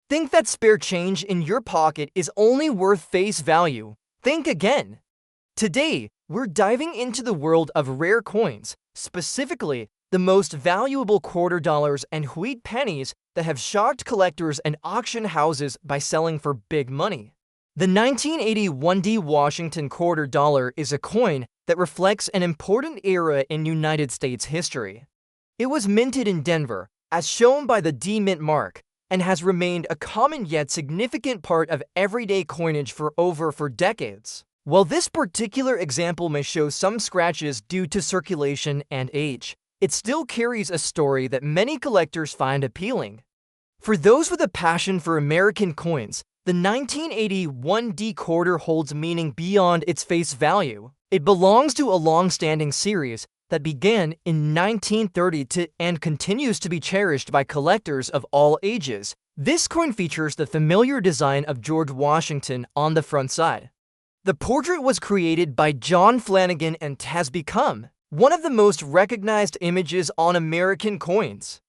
Think that spare change in your pocket is only worth face value? Think again. Today, we're diving into the world of rare coins, specifically the most valuable quarter dollars and wheat pennies that have shocked collectors and auction houses by selling for big money. The 1981 Washington quarter dollar is a coin that reflects an important era in United States history. It was minted in Denver, as shown by the D mint mark, and has remained a common yet significant part of everyday coinage for decades. While this particular example may show some scratches due to circulation and age, it still carries a story that many collectors find appealing. For those with a passion for American coins, the 1981 D quarter holds meaning beyond its face value. It belongs to a long-standing series that began in 1930 and continues to be cherished by collectors of all ages. This coin features the familiar design of George Washington on the front side. The portrait was created by John Flanagan and has become one of the most recognized images on American coins.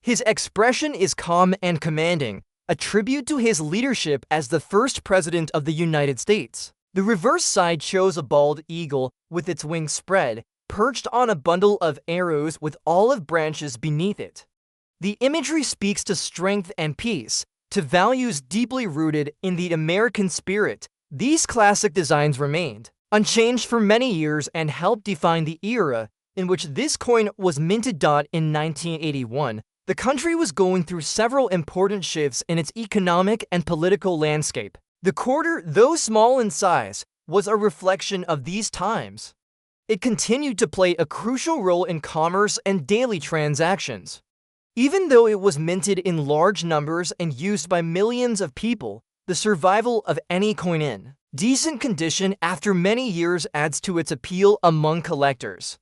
His expression is calm and commanding, a tribute to his leadership as the first president of the United States. The reverse side shows a bald eagle with its wings spread, perched on a bundle of arrows with olive branches beneath it. The imagery speaks to strength and peace, to values deeply rooted in the American spirit. These classic designs remained unchanged for many years and helped define the era in which this coin was minted. In 1981, the country was going through several important shifts in its economic and political landscape. The quarter, though small in size, was a reflection of these times. It continued to play a crucial role in commerce and daily transactions. Even though it was minted in large numbers and used by millions of people, the survival of any coin in decent condition after many years adds to its appeal among collectors.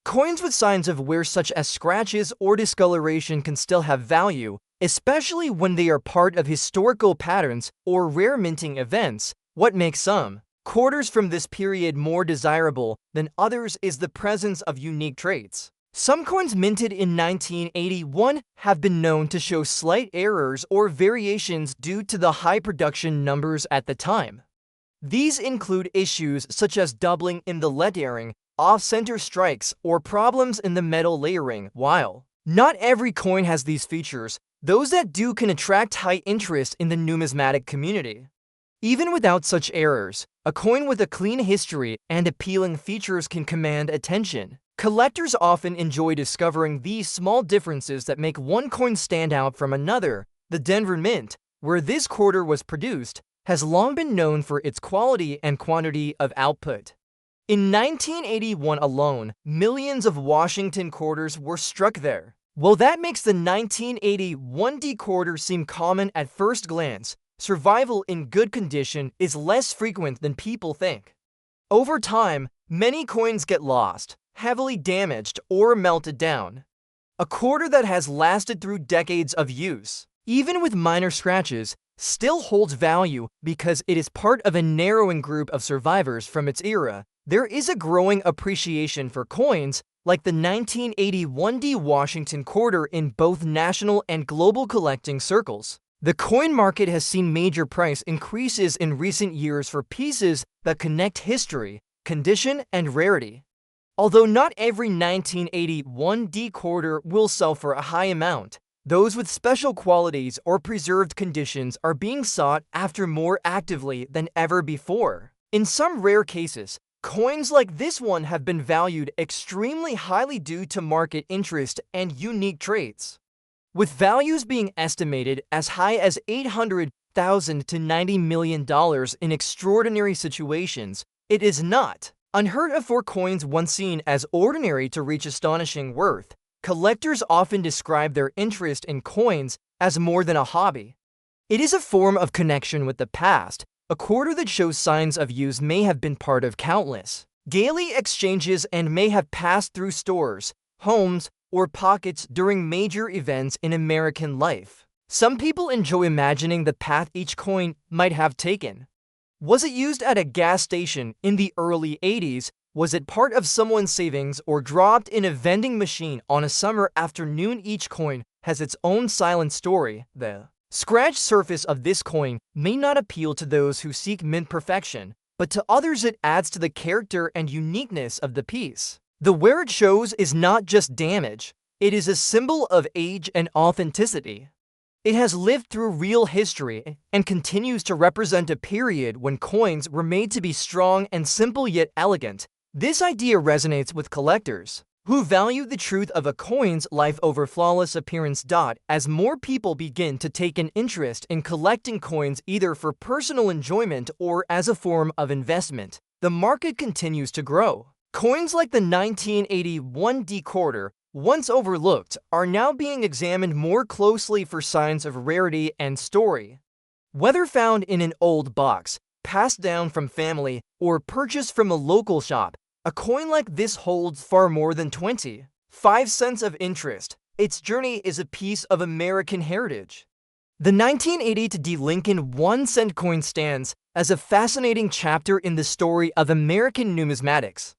Coins with signs of wear such as scratches or discoloration can still have value, especially when they are part of historical patterns or rare minting events. What makes some quarters from this period more desirable than others is the presence of unique traits. Some coins minted in 1981 have been known to show slight errors or variations due to the high production numbers at the time. These include issues such as doubling in the lettering, off-center strikes, or problems in the metal layering. While not every coin has these features, those that do can attract high interest in the numismatic community. Even without such errors, a coin with a clean history and appealing features can command attention. Collectors often enjoy discovering these small differences that make one coin stand out from another. The Denver Mint, where this quarter was produced, has long been known for its quality and quantity of output. In 1981 alone, millions of Washington quarters were struck there. While that makes the 1981 D quarter seem common at first glance, survival in good condition is less frequent than people think. Over time, many coins get lost, heavily damaged, or melted down. A quarter that has lasted through decades of use, even with minor scratches, still holds value because it is part of a narrowing group of survivors from its era. There is a growing appreciation for coins like the 1981 D Washington quarter in both national and global collecting circles. The coin market has seen major price increases in recent years for pieces that connect history, condition, and rarity. Although not every 1981 D quarter will sell for a high amount, those with special qualities or preserved conditions are being sought after more actively than ever before. In some rare cases, coins like this one have been valued extremely highly due to market interest and unique traits. With values being estimated as high as $800,000 to $90 million in extraordinary situations, it is not unheard of for coins once seen as ordinary to reach astonishing worth. Collectors often describe their interest in coins as more than a hobby. It is a form of connection with the past. A quarter that shows signs of use may have been part of countless daily exchanges and may have passed through stores, homes, or pockets during major events in American life. Some people enjoy imagining the path each coin might have taken. Was it used at a gas station in the early 80s? Was it part of someone's savings or dropped in a vending machine on a summer afternoon? Each coin has its own silent story. The Scratched surface of this coin may not appeal to those who seek mint perfection, but to others it adds to the character and uniqueness of the piece. The wear it shows is not just damage, it is a symbol of age and authenticity. It has lived through real history and continues to represent a period when coins were made to be strong and simple yet elegant. This idea resonates with collectors who value the truth of a coin's life over flawless appearance. As more people begin to take an interest in collecting coins either for personal enjoyment or as a form of investment, the market continues to grow. Coins like the 1981 quarter, once overlooked, are now being examined more closely for signs of rarity and story. Whether found in an old box, passed down from family, or purchased from a local shop, a coin like this holds far more than 25 cents of interest. Its journey is a piece of American heritage. The 1980 Lincoln 1-cent coin stands as a fascinating chapter in the story of American numismatics.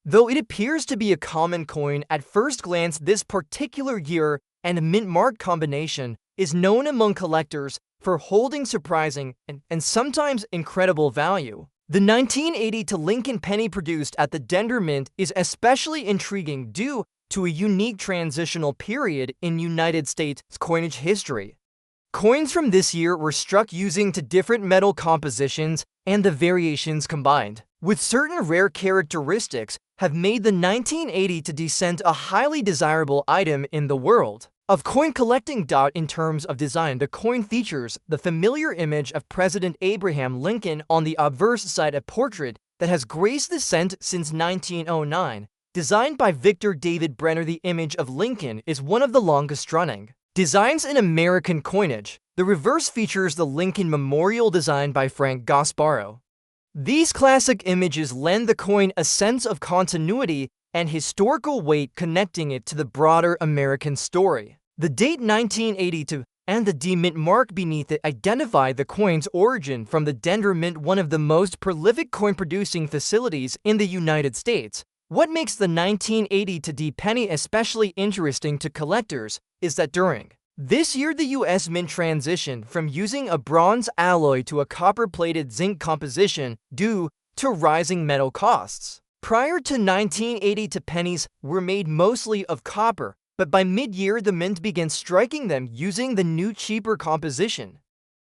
Though it appears to be a common coin at first glance, this particular year and mint mark combination is known among collectors for holding surprising and sometimes incredible value. The 1980 Lincoln penny produced at the Denver Mint is especially intriguing due to a unique transitional period in United States coinage history. Coins from this year were struck using different metal compositions, and the variations combined with certain rare characteristics have made the 1980 cent a highly desirable item in the world of coin collecting. In terms of design, the coin features the familiar image of President Abraham Lincoln on the obverse side, a portrait that has graced the cent since 1909. Designed by Victor David Brenner, the image of Lincoln is one of the longest-running designs in American coinage. The reverse features the Lincoln Memorial designed by Frank Gasparro. These classic images lend the coin a sense of continuity and historical weight, connecting it to the broader American story. The date 1982 and the D mint mark beneath it identify the coin's origin from the Denver Mint, one of the most prolific coin-producing facilities in the United States. What makes the 1980 D penny especially interesting to collectors is that during this year the U.S. Mint transitioned from using a bronze alloy to a copper-plated zinc composition due to rising metal costs. Prior to 1980, pennies were made mostly of copper, but by mid-year the Mint began striking them using the new cheaper composition.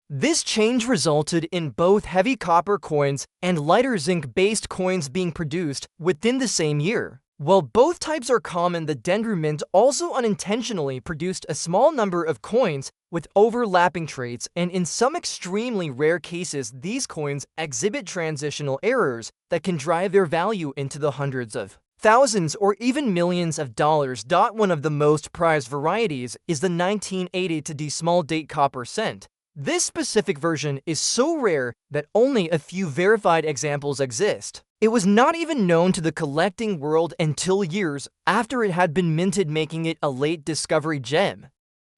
This change resulted in both heavy copper coins and lighter zinc-based coins being produced within the same year. While both types are common, the Denver Mint also unintentionally produced a small number of coins with overlapping traits, and in some extremely rare cases, these coins exhibit transitional errors that can drive their value into the hundreds of thousands or even millions of dollars. One of the most prized varieties is the 1980 small date copper cent. This specific version is so rare that only a few verified examples exist. It was not even known to the collecting world until years after it had been minted, making it a late discovery gem.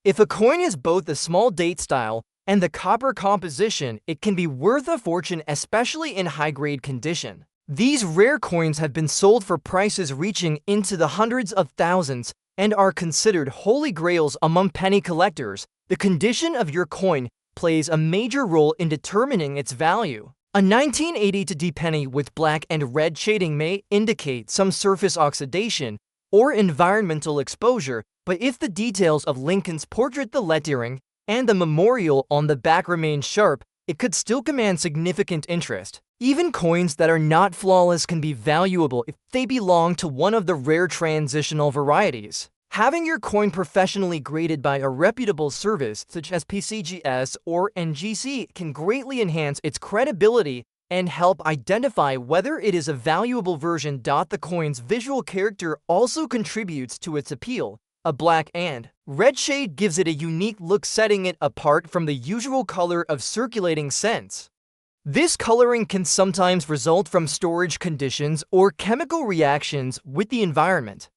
If a coin is both the small date style and the copper composition, it can be worth a fortune, especially in high-grade condition. These rare coins have been sold for prices reaching into the hundreds of thousands and are considered holy grails among penny collectors. The condition of your coin plays a major role in determining its value. A 1980 penny with black and red shading may indicate some surface oxidation or environmental exposure, but if the details of Lincoln's portrait, the lettering, and the memorial on the back remain sharp, it could still command significant interest. Even coins that are not flawless can be valuable if they belong to one of the rare transitional varieties. Having your coin professionally graded by a reputable service such as PCGS or NGC can greatly enhance its credibility and help identify whether it is a valuable version. The coin's visual character also contributes to its appeal. A black and red shade gives it a unique look, setting it apart from the usual color of circulating cents. This coloring can sometimes result from storage conditions or chemical reactions with the environment.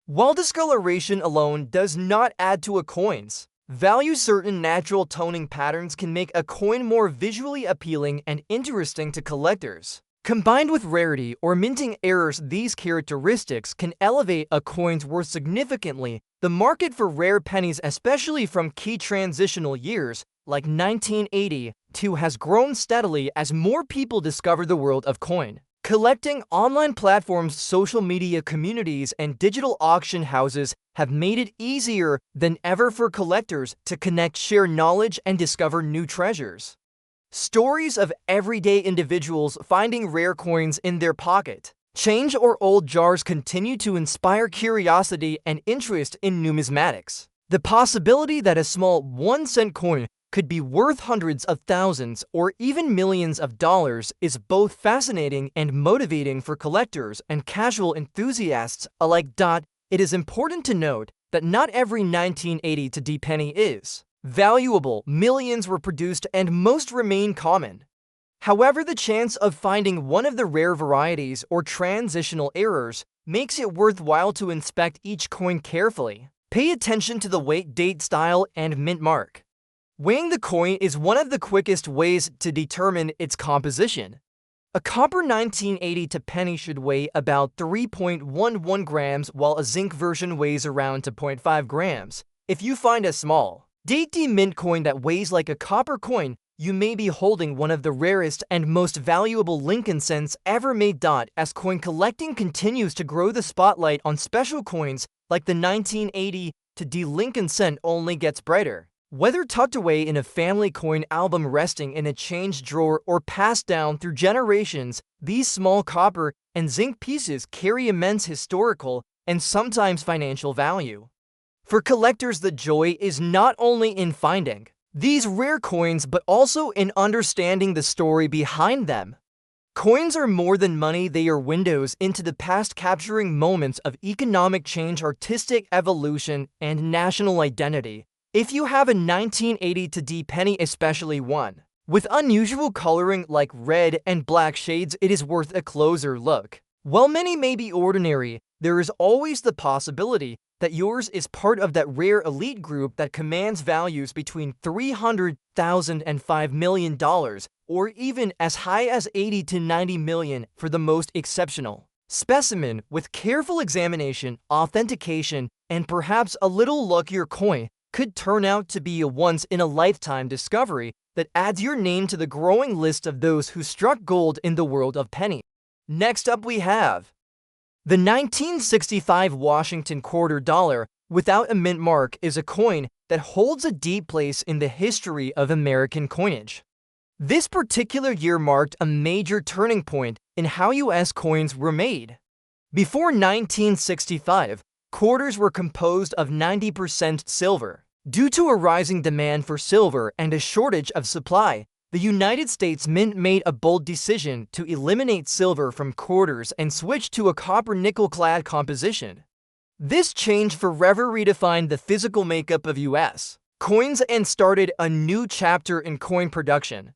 While discoloration alone does not add to a coin's value, certain natural toning patterns can make a coin more visually appealing and interesting to collectors. Combined with rarity or minting errors, these characteristics can elevate a coin's worth significantly. The market for rare pennies, especially from key transitional years like 1980 has grown steadily as more people discover the world of coin collecting. Online platforms, social media communities, and digital auction houses have made it easier than ever for collectors to connect, share knowledge, and discover new treasures. Stories of everyday individuals finding rare coins in their pocket, change, or old jars continue to inspire curiosity and interest in numismatics. The possibility that a small 1-cent coin could be worth hundreds of thousands or even millions of dollars is both fascinating and motivating for collectors and casual enthusiasts alike. It is important to note that not every 1980 to D penny is valuable. Millions were produced and most remain common. However, the chance of finding one of the rare varieties or transitional errors makes it worthwhile to inspect each coin carefully. Pay attention to the weight, date, style, and mint mark. Weighing the coin is one of the quickest ways to determine its composition. A copper 1980 to penny should weigh about 3.11 grams, while a zinc version weighs around 2.5 grams. If you find a small date D mint coin that weighs like a copper coin, you may be holding one of the rarest and most valuable Lincoln cents ever made. As coin collecting continues to grow, the spotlight on special coins like the 1980 to D Lincoln cent only gets brighter. Whether tucked away in a family coin album, resting in a change drawer, or passed down through generations, these small copper and zinc pieces carry immense historical and sometimes financial value. For collectors, the joy is not only in finding these rare coins, but also in understanding the story behind them. Coins are more than money, they are windows into the past, capturing moments of economic change, artistic evolution, and national identity. If you have a 1980 to D penny, especially one with unusual coloring like red and black shades, it is worth a closer look. While many may be ordinary, there is always the possibility that yours is part of that rare elite group that commands values between $300,000 and $5 million, or even as high as $80 to $90 million for the most exceptional specimen. With careful examination, authentication, and perhaps a little luck, your coin could turn out to be a once-in-a-lifetime discovery that adds your name to the growing list of those who struck gold in the world of pennies. Next up, we have the 1965 Washington quarter dollar without a mint mark is a coin that holds a deep place in the history of American coinage. This particular year marked a major turning point in how U.S. coins were made. Before 1965, quarters were composed of 90% silver. Due to a rising demand for silver and a shortage of supply, the United States Mint made a bold decision to eliminate silver from quarters and switch to a copper-nickel-clad composition. This change forever redefined the physical makeup of U.S. coins and started a new chapter in coin production.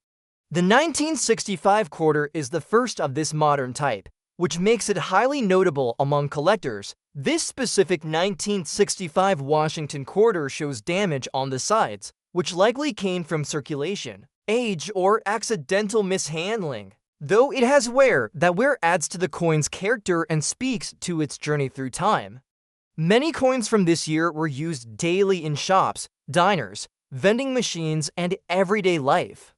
The 1965 quarter is the first of this modern type, which makes it highly notable among collectors. This specific 1965 Washington quarter shows damage on the sides, which likely came from circulation, age, or accidental mishandling. Though it has wear, that wear adds to the coin's character and speaks to its journey through time. Many coins from this year were used daily in shops, diners, vending machines, and everyday life.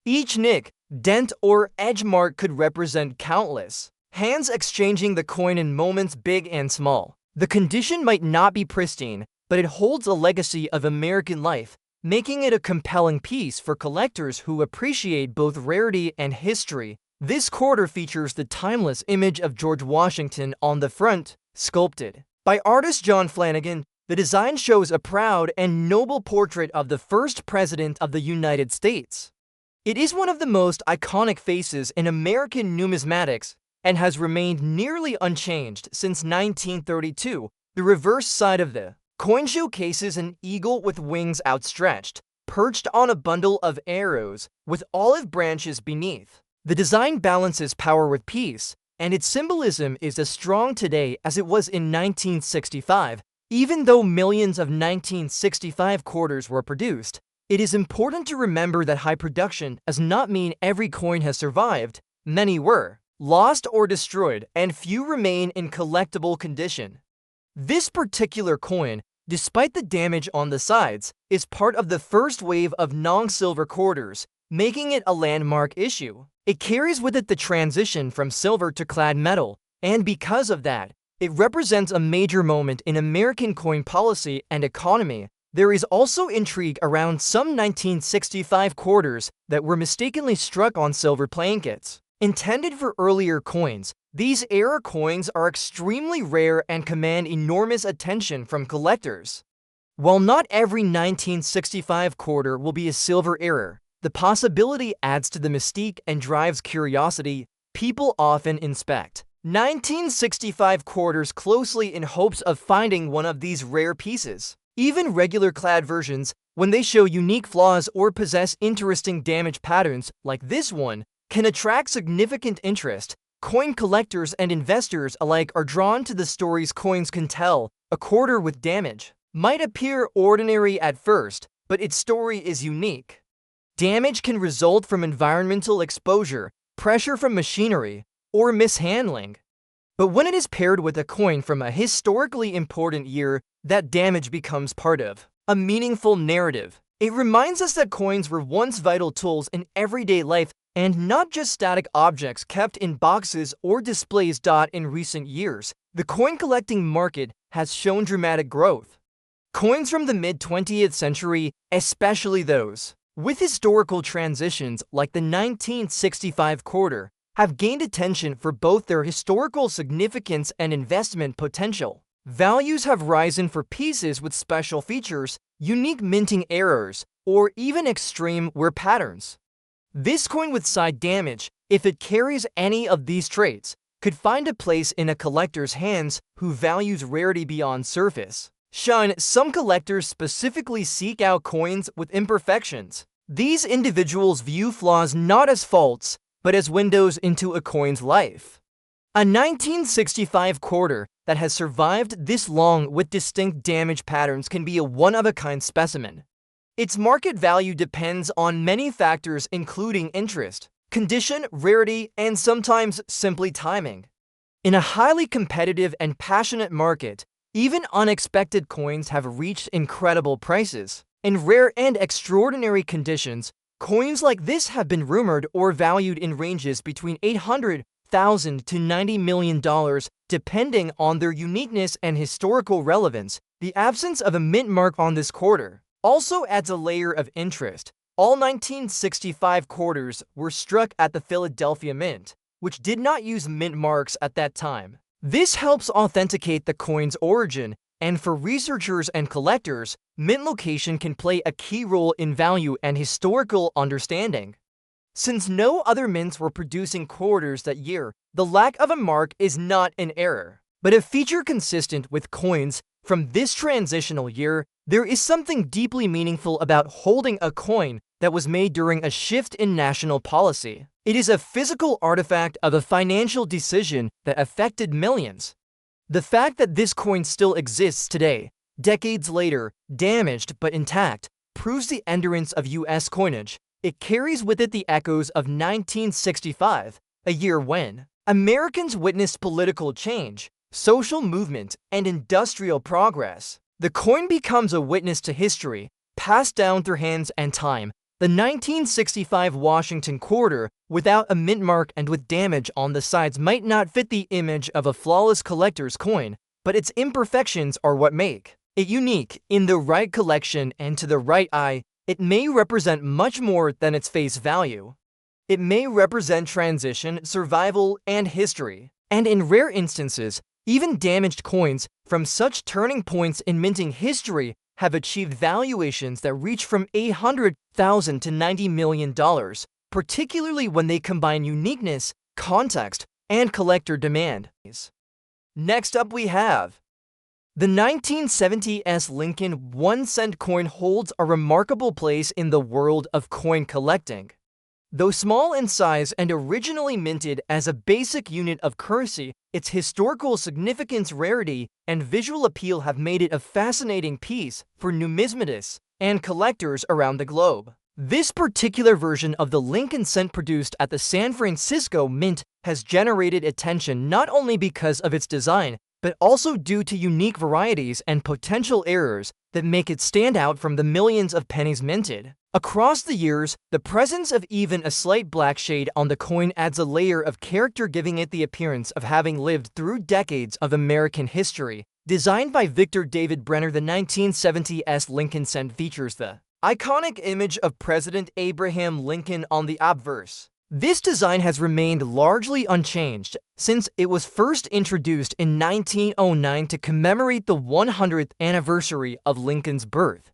Each nick, dent, or edge mark could represent countless hands exchanging the coin in moments big and small. The condition might not be pristine, but it holds a legacy of American life, making it a compelling piece for collectors who appreciate both rarity and history. This quarter features the timeless image of George Washington on the front, sculpted by artist John Flanagan. The design shows a proud and noble portrait of the first president of the United States. It is one of the most iconic faces in American numismatics and has remained nearly unchanged since 1932. The reverse side of the coin showcases an eagle with wings outstretched, perched on a bundle of arrows with olive branches beneath. The design balances power with peace, and its symbolism is as strong today as it was in 1965. Even though millions of 1965 quarters were produced, it is important to remember that high production does not mean every coin has survived. Many were lost or destroyed, and few remain in collectible condition. This particular coin, despite the damage on the sides, is part of the first wave of non-silver quarters, making it a landmark issue. It carries with it the transition from silver to clad metal, and because of that, it represents a major moment in American coin policy and economy. There is also intrigue around some 1965 quarters that were mistakenly struck on silver plankets. Intended for earlier coins, these era coins are extremely rare and command enormous attention from collectors. While not every 1965 quarter will be a silver era, the possibility adds to the mystique and drives curiosity. People often inspect 1965 quarters closely in hopes of finding one of these rare pieces. Even regular clad versions, when they show unique flaws or possess interesting damage patterns like this one, can attract significant interest. Coin collectors and investors alike are drawn to the stories coins can tell. A quarter with damage might appear ordinary at first, but its story is unique. Damage can result from environmental exposure, pressure from machinery, or mishandling. But when it is paired with a coin from a historically important year, that damage becomes part of a meaningful narrative. It reminds us that coins were once vital tools in everyday life and not just static objects kept in boxes or displays. In recent years, the coin collecting market has shown dramatic growth. Coins from the mid-20th century, especially those with historical transitions like the 1965 quarter, have gained attention for both their historical significance and investment potential. Values have risen for pieces with special features, unique minting errors, or even extreme wear patterns. This coin with side damage, if it carries any of these traits, could find a place in a collector's hands who values rarity beyond surface shine. Some collectors specifically seek out coins with imperfections. These individuals view flaws not as faults, but as windows into a coin's life. A 1965 quarter that has survived this long with distinct damage patterns can be a one-of-a-kind specimen. Its market value depends on many factors including interest, condition, rarity, and sometimes simply timing. In a highly competitive and passionate market, even unexpected coins have reached incredible prices. In rare and extraordinary conditions, coins like this have been rumored or valued in ranges between $800,000 to $90 million, depending on their uniqueness and historical relevance. The absence of a mint mark on this quarter also adds a layer of interest. All 1965 quarters were struck at the Philadelphia Mint, which did not use mint marks at that time. This helps authenticate the coin's origin, and for researchers and collectors, mint location can play a key role in value and historical understanding. Since no other mints were producing quarters that year, the lack of a mark is not an error, but a feature consistent with coins from this transitional year. There is something deeply meaningful about holding a coin that was made during a shift in national policy. It is a physical artifact of a financial decision that affected millions. The fact that this coin still exists today, decades later, damaged but intact, proves the endurance of U.S. coinage. It carries with it the echoes of 1965, a year when Americans witnessed political change, social movement, and industrial progress. The coin becomes a witness to history, passed down through hands and time. The 1965 Washington quarter, without a mint mark and with damage on the sides, might not fit the image of a flawless collector's coin, but its imperfections are what make it unique. In the right collection and to the right eye, it may represent much more than its face value. It may represent transition, survival, and history. And in rare instances, even damaged coins from such turning points in minting history have achieved valuations that reach from $800,000 to $90 million, particularly when they combine uniqueness, context, and collector demand. Next up we have the 1970s Lincoln 1-cent coin holds a remarkable place in the world of coin collecting. Though small in size and originally minted as a basic unit of currency, its historical significance, rarity, and visual appeal have made it a fascinating piece for numismatists and collectors around the globe. This particular version of the Lincoln cent produced at the San Francisco Mint has generated attention not only because of its design, but also due to unique varieties and potential errors that make it stand out from the millions of pennies minted. Across the years, the presence of even a slight black shade on the coin adds a layer of character, giving it the appearance of having lived through decades of American history. Designed by Victor David Brenner, the 1970s Lincoln cent features the iconic image of President Abraham Lincoln on the obverse. This design has remained largely unchanged since it was first introduced in 1909 to commemorate the 100th anniversary of Lincoln's birth.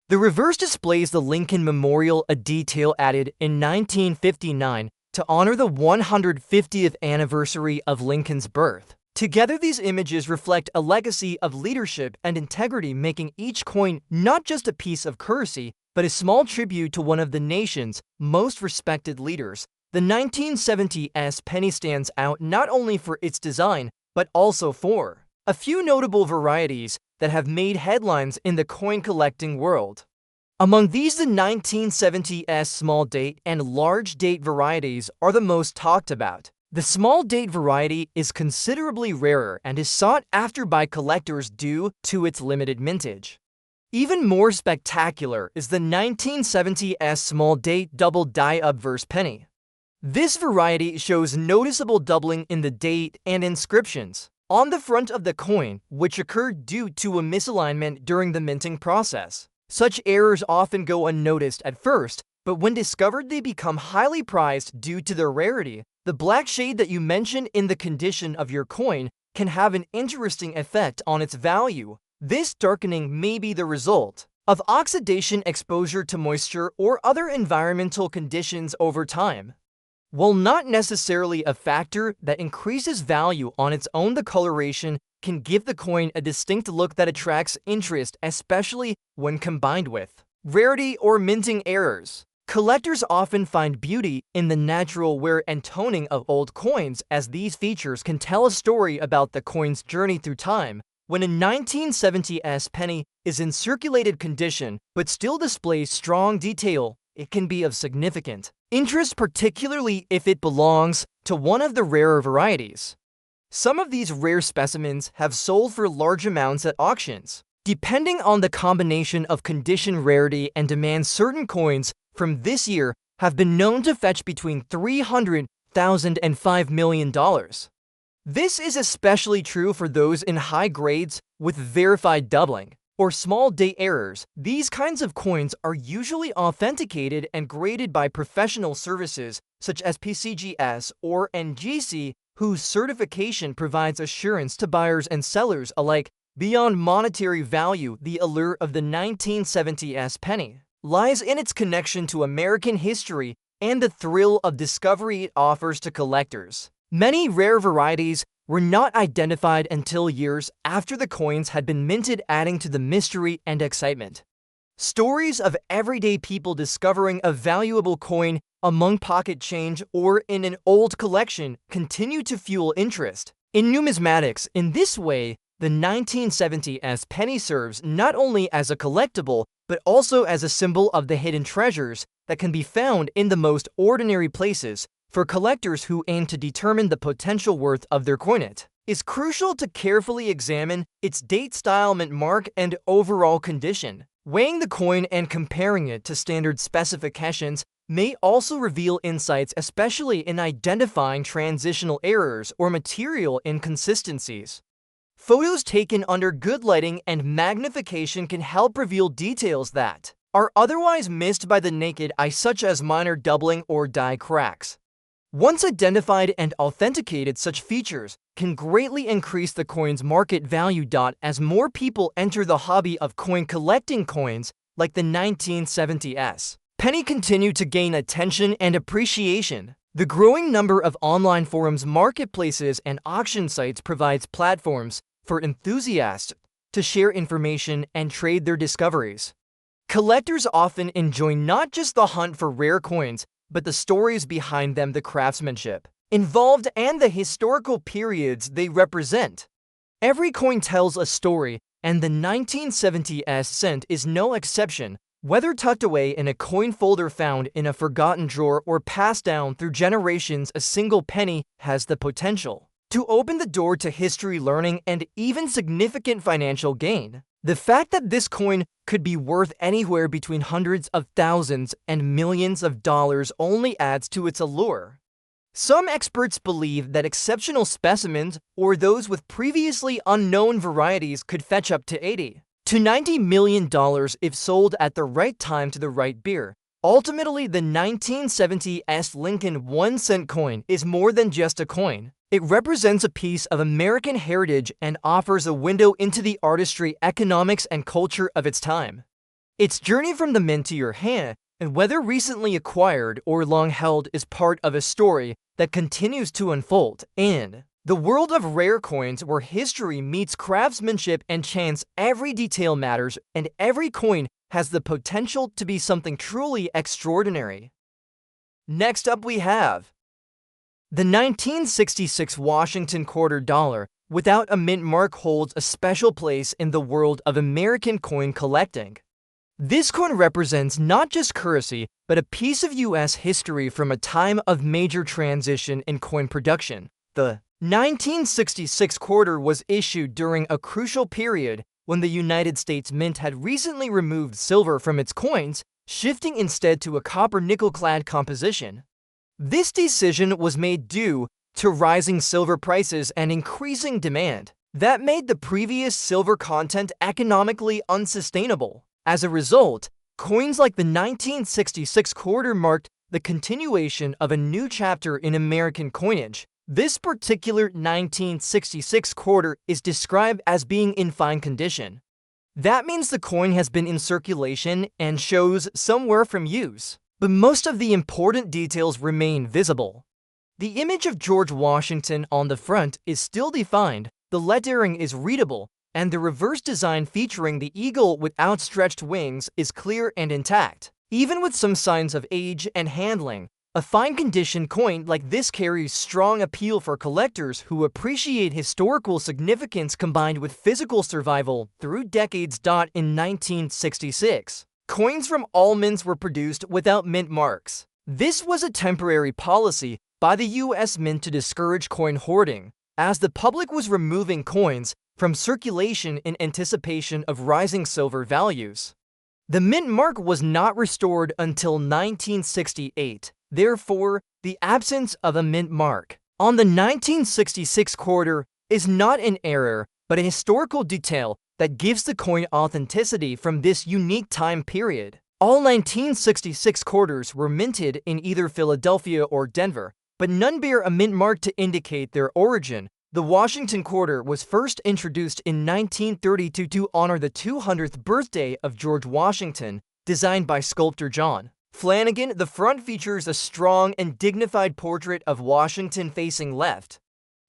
The reverse displays the Lincoln Memorial, a detail added in 1959 to honor the 150th anniversary of Lincoln's birth. Together, these images reflect a legacy of leadership and integrity, making each coin not just a piece of currency, but a small tribute to one of the nation's most respected leaders. The 1970s penny stands out not only for its design, but also for a few notable varieties that have made headlines in the coin collecting world. Among these, the 1970s small date and large date varieties are the most talked about. The small date variety is considerably rarer and is sought after by collectors due to its limited mintage. Even more spectacular is the 1970s small date double die obverse penny. This variety shows noticeable doubling in the date and inscriptions on the front of the coin, which occurred due to a misalignment during the minting process. Such errors often go unnoticed at first, but when discovered, they become highly prized due to their rarity. The black shade that you mention in the condition of your coin can have an interesting effect on its value. This darkening may be the result of oxidation, exposure to moisture, or other environmental conditions over time. While not necessarily a factor that increases value on its own, the coloration can give the coin a distinct look that attracts interest, especially when combined with rarity or minting errors. Collectors often find beauty in the natural wear and toning of old coins, as these features can tell a story about the coin's journey through time. When a 1970s penny is in circulated condition but still displays strong detail, it can be of significant interest, particularly if it belongs to one of the rarer varieties. Some of these rare specimens have sold for large amounts at auctions. Depending on the combination of condition, rarity, and demand, certain coins from this year have been known to fetch between $300,000 and $5 million. This is especially true for those in high grades with verified doubling or small date errors. These kinds of coins are usually authenticated and graded by professional services such as PCGS or NGC, whose certification provides assurance to buyers and sellers alike. Beyond monetary value, the allure of the 1970s penny lies in its connection to American history and the thrill of discovery it offers to collectors. Many rare varieties were not identified until years after the coins had been minted, adding to the mystery and excitement. Stories of everyday people discovering a valuable coin among pocket change or in an old collection continue to fuel interest in numismatics. In this way, the 1970s penny serves not only as a collectible, but also as a symbol of the hidden treasures that can be found in the most ordinary places. For collectors who aim to determine the potential worth of their coin, it is crucial to carefully examine its date, style, mint mark, and overall condition. Weighing the coin and comparing it to standard specifications may also reveal insights, especially in identifying transitional errors or material inconsistencies. Photos taken under good lighting and magnification can help reveal details that are otherwise missed by the naked eye, such as minor doubling or die cracks. Once identified and authenticated, such features can greatly increase the coin's market value. As more people enter the hobby of coin collecting, coins like the 1970s penny continue to gain attention and appreciation. The growing number of online forums, marketplaces, and auction sites provides platforms for enthusiasts to share information and trade their discoveries. Collectors often enjoy not just the hunt for rare coins, but the stories behind them, the craftsmanship involved, and the historical periods they represent. Every coin tells a story, and the 1970s cent is no exception. Whether tucked away in a coin folder found in a forgotten drawer or passed down through generations, a single penny has the potential to open the door to history learning and even significant financial gain. The fact that this coin could be worth anywhere between hundreds of thousands and millions of dollars only adds to its allure. Some experts believe that exceptional specimens or those with previously unknown varieties could fetch up to $80 to $90 million if sold at the right time to the right bidder. Ultimately, the 1970 S. Lincoln 1-cent coin is more than just a coin. It represents a piece of American heritage and offers a window into the artistry, economics, and culture of its time. Its journey from the mint to your hand, and whether recently acquired or long held, is part of a story that continues to unfold. In the world of rare coins, where history meets craftsmanship and chance, every detail matters, and every coin has the potential to be something truly extraordinary. Next up we have the 1966 Washington quarter dollar without a mint mark holds a special place in the world of American coin collecting. This coin represents not just currency, but a piece of U.S. history from a time of major transition in coin production. The 1966 quarter was issued during a crucial period when the United States Mint had recently removed silver from its coins, shifting instead to a copper-nickel-clad composition. This decision was made due to rising silver prices and increasing demand that made the previous silver content economically unsustainable. As a result, coins like the 1966 quarter marked the continuation of a new chapter in American coinage. This particular 1966 quarter is described as being in fine condition. That means the coin has been in circulation and shows some wear from use, but most of the important details remain visible. The image of George Washington on the front is still defined, the lettering is readable, and the reverse design featuring the eagle with outstretched wings is clear and intact. Even with some signs of age and handling, a fine-condition coin like this carries strong appeal for collectors who appreciate historical significance combined with physical survival through decades. In 1966, coins from all mints were produced without mint marks. This was a temporary policy by the U.S. Mint to discourage coin hoarding, as the public was removing coins from circulation in anticipation of rising silver values. The mint mark was not restored until 1968, therefore, the absence of a mint mark on the 1966 quarter is not an error, but a historical detail that gives the coin authenticity from this unique time period. All 1966 quarters were minted in either Philadelphia or Denver, but none bear a mint mark to indicate their origin. The Washington quarter was first introduced in 1932 to honor the 200th birthday of George Washington, designed by sculptor John Flanagan. The front features a strong and dignified portrait of Washington facing left.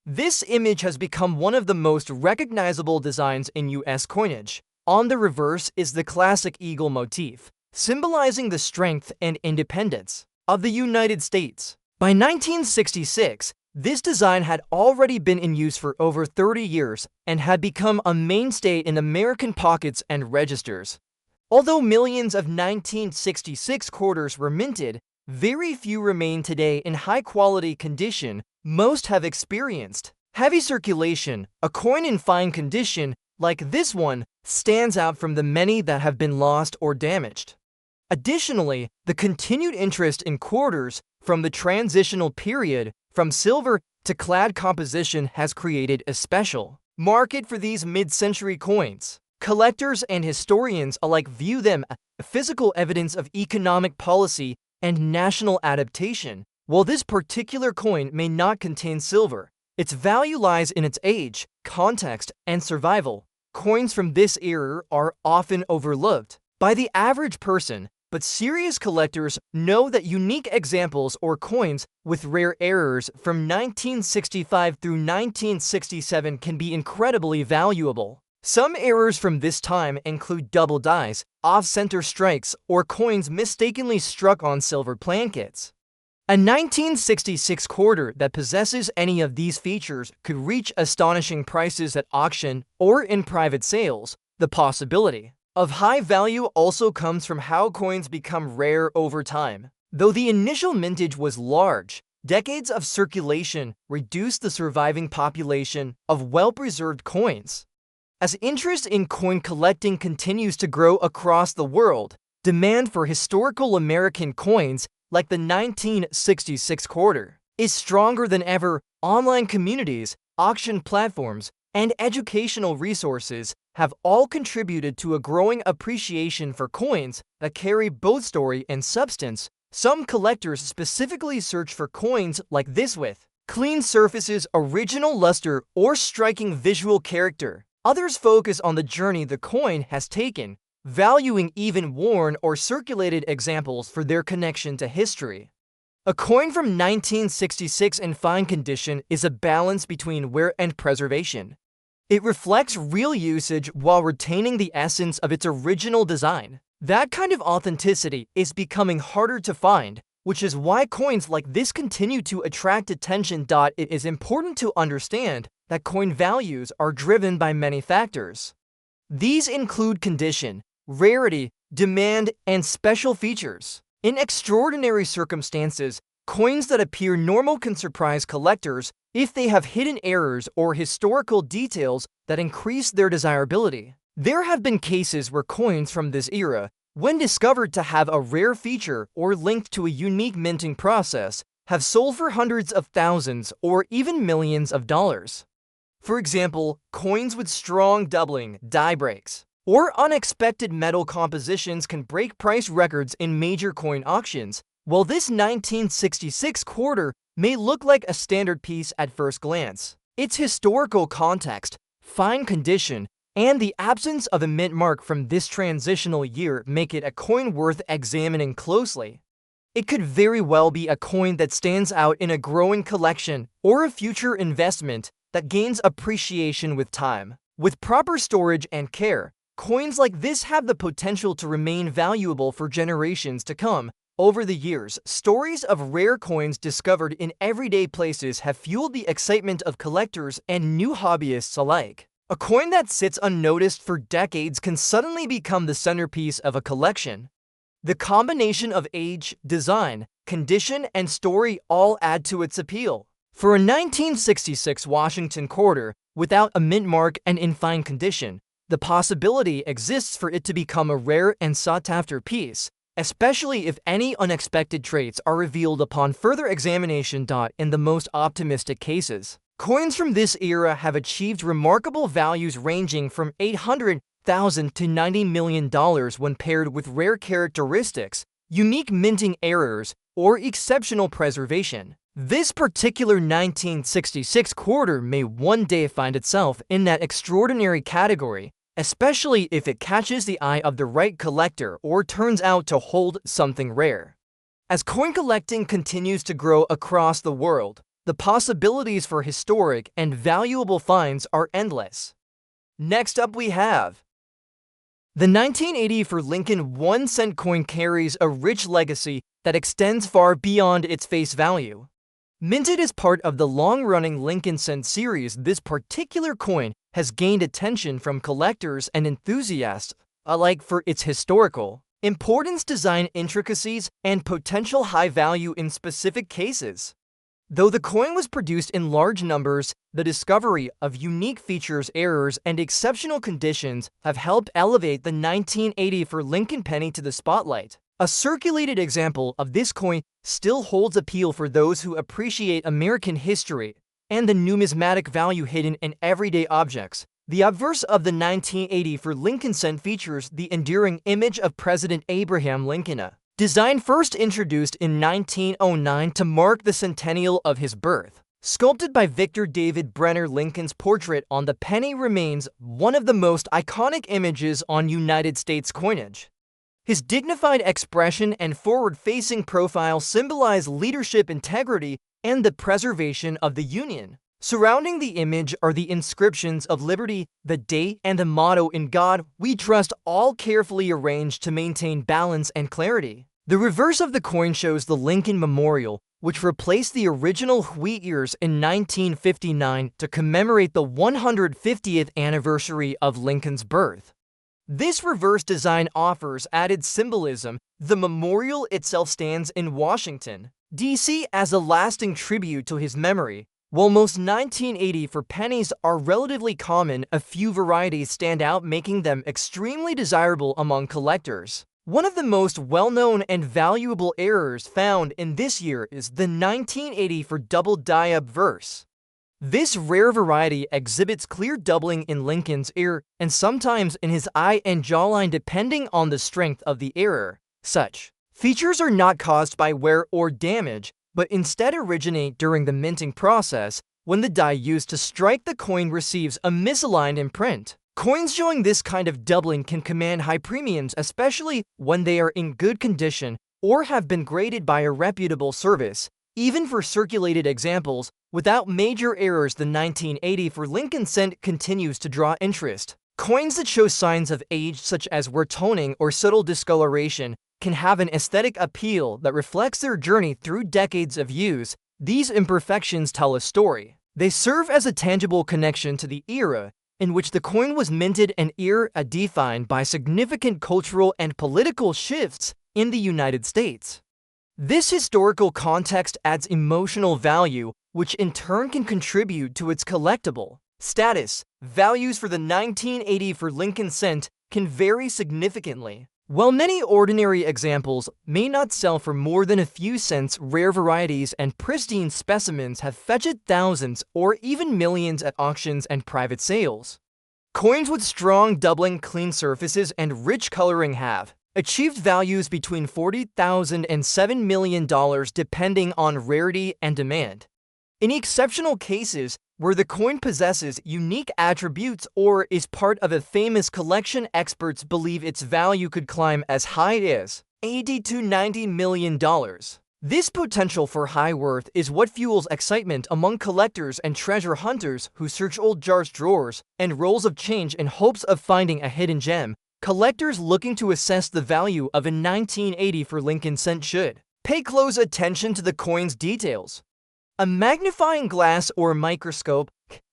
This image has become one of the most recognizable designs in U.S. coinage. On the reverse is the classic eagle motif, symbolizing the strength and independence of the United States. By 1966, this design had already been in use for over 30 years and had become a mainstay in American pockets and registers. Although millions of 1966 quarters were minted, very few remain today in high-quality condition. Most have experienced heavy circulation. A coin in fine condition, like this one, stands out from the many that have been lost or damaged. Additionally, the continued interest in quarters from the transitional period from silver to clad composition has created a special market for these mid-century coins. Collectors and historians alike view them as physical evidence of economic policy and national adaptation. While this particular coin may not contain silver, its value lies in its age, context, and survival. Coins from this era are often overlooked by the average person, but serious collectors know that unique examples or coins with rare errors from 1965 through 1967 can be incredibly valuable. Some errors from this time include double dies, off-center strikes, or coins mistakenly struck on silver plankets. A 1966 quarter that possesses any of these features could reach astonishing prices at auction or in private sales. The possibility of high value also comes from how coins become rare over time. Though the initial mintage was large, decades of circulation reduced the surviving population of well-preserved coins. As interest in coin collecting continues to grow across the world, demand for historical American coins, like the 1966 quarter, is stronger than ever. Online communities, auction platforms, and educational resources have all contributed to a growing appreciation for coins that carry both story and substance. Some collectors specifically search for coins like this with clean surfaces, original luster, or striking visual character. Others focus on the journey the coin has taken, valuing even worn or circulated examples for their connection to history. A coin from 1966 in fine condition is a balance between wear and preservation. It reflects real usage while retaining the essence of its original design. That kind of authenticity is becoming harder to find, which is why coins like this continue to attract attention. It is important to understand that coin values are driven by many factors. These include condition, rarity, demand, and special features. In extraordinary circumstances, coins that appear normal can surprise collectors if they have hidden errors or historical details that increase their desirability. There have been cases where coins from this era, when discovered to have a rare feature or linked to a unique minting process, have sold for hundreds of thousands or even millions of dollars. For example, coins with strong doubling, die breaks, or unexpected metal compositions can break price records in major coin auctions. While this 1966 quarter may look like a standard piece at first glance, its historical context, fine condition, and the absence of a mint mark from this transitional year make it a coin worth examining closely. It could very well be a coin that stands out in a growing collection or a future investment that gains appreciation with time. With proper storage and care, coins like this have the potential to remain valuable for generations to come. Over the years, stories of rare coins discovered in everyday places have fueled the excitement of collectors and new hobbyists alike. A coin that sits unnoticed for decades can suddenly become the centerpiece of a collection. The combination of age, design, condition, and story all add to its appeal. For a 1966 Washington quarter, without a mint mark and in fine condition, the possibility exists for it to become a rare and sought-after piece, especially if any unexpected traits are revealed upon further examination. In the most optimistic cases, coins from this era have achieved remarkable values ranging from $800,000 to $90 million when paired with rare characteristics, unique minting errors, or exceptional preservation. This particular 1966 quarter may one day find itself in that extraordinary category, especially if it catches the eye of the right collector or turns out to hold something rare. As coin collecting continues to grow across the world, the possibilities for historic and valuable finds are endless. Next up we have the 1980 for Lincoln 1-cent coin carries a rich legacy that extends far beyond its face value. Minted as part of the long-running Lincoln cent series, this particular coin has gained attention from collectors and enthusiasts alike for its historical importance, design intricacies, and potential high value in specific cases. Though the coin was produced in large numbers, the discovery of unique features, errors, and exceptional conditions have helped elevate the 1980 for Lincoln penny to the spotlight. A circulated example of this coin still holds appeal for those who appreciate American history and the numismatic value hidden in everyday objects. The obverse of the 1980 for Lincoln cent features the enduring image of President Abraham Lincoln, a design first introduced in 1909 to mark the centennial of his birth. Sculpted by Victor David Brenner, Lincoln's portrait on the penny remains one of the most iconic images on United States coinage. His dignified expression and forward-facing profile symbolize leadership, integrity, and the preservation of the Union. Surrounding the image are the inscriptions of liberty, the date, and the motto "In God We Trust," all carefully arranged to maintain balance and clarity. The reverse of the coin shows the Lincoln Memorial, which replaced the original wheat ears in 1959 to commemorate the 150th anniversary of Lincoln's birth. This reverse design offers added symbolism. The memorial itself stands in Washington, D.C. as a lasting tribute to his memory. While most 1984 pennies are relatively common, a few varieties stand out, making them extremely desirable among collectors. One of the most well-known and valuable errors found in this year is the 1984 double die-up verse. This rare variety exhibits clear doubling in Lincoln's ear and sometimes in his eye and jawline depending on the strength of the error. Such features are not caused by wear or damage, but instead originate during the minting process when the die used to strike the coin receives a misaligned imprint. Coins showing this kind of doubling can command high premiums, especially when they are in good condition or have been graded by a reputable service. Even for circulated examples, without major errors, the 1984 Lincoln cent continues to draw interest. Coins that show signs of age, such as wear toning or subtle discoloration, can have an aesthetic appeal that reflects their journey through decades of use. These imperfections tell a story. They serve as a tangible connection to the era in which the coin was minted, an era defined by significant cultural and political shifts in the United States. This historical context adds emotional value, which in turn can contribute to its collectible status. Values for the 1984 Lincoln cent can vary significantly. While many ordinary examples may not sell for more than a few cents, rare varieties and pristine specimens have fetched thousands or even millions at auctions and private sales. Coins with strong doubling, clean surfaces, and rich coloring have achieved values between $40,000 and $7 million depending on rarity and demand. In exceptional cases, where the coin possesses unique attributes or is part of a famous collection, experts believe its value could climb as high as $80 to $90 million. This potential for high worth is what fuels excitement among collectors and treasure hunters who search old jars, drawers, and rolls of change in hopes of finding a hidden gem. Collectors looking to assess the value of a 1984 Lincoln cent should pay close attention to the coin's details. A magnifying glass or microscope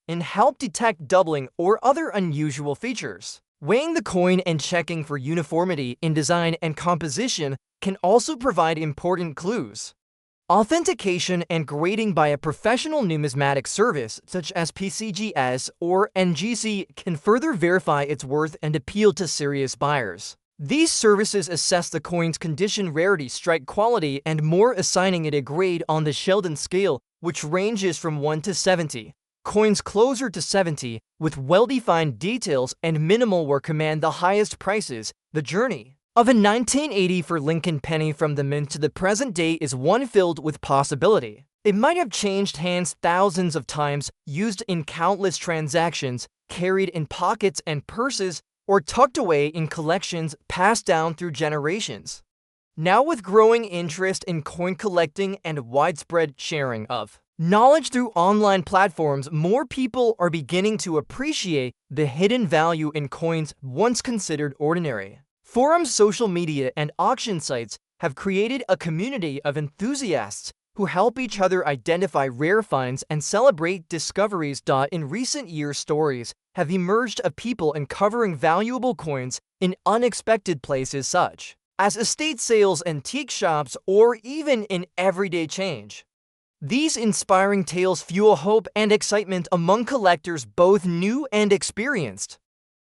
can help detect doubling or other unusual features. Weighing the coin and checking for uniformity in design and composition can also provide important clues. Authentication and grading by a professional numismatic service such as PCGS or NGC can further verify its worth and appeal to serious buyers. These services assess the coin's condition, rarity, strike quality, and more, assigning it a grade on the Sheldon scale, which ranges from 1 to 70. Coins closer to 70, with well-defined details and minimal wear, command the highest prices. The journey of a 1984 Lincoln penny from the mint to the present day is one filled with possibility. It might have changed hands thousands of times, used in countless transactions, carried in pockets and purses, or tucked away in collections passed down through generations. Now, with growing interest in coin collecting and widespread sharing of knowledge through online platforms, more people are beginning to appreciate the hidden value in coins once considered ordinary. Forums, social media, and auction sites have created a community of enthusiasts who help each other identify rare finds and celebrate discoveries. In recent years, stories have emerged of people uncovering valuable coins in unexpected places such as estate sales, antique shops, or even in everyday change. These inspiring tales fuel hope and excitement among collectors, both new and experienced.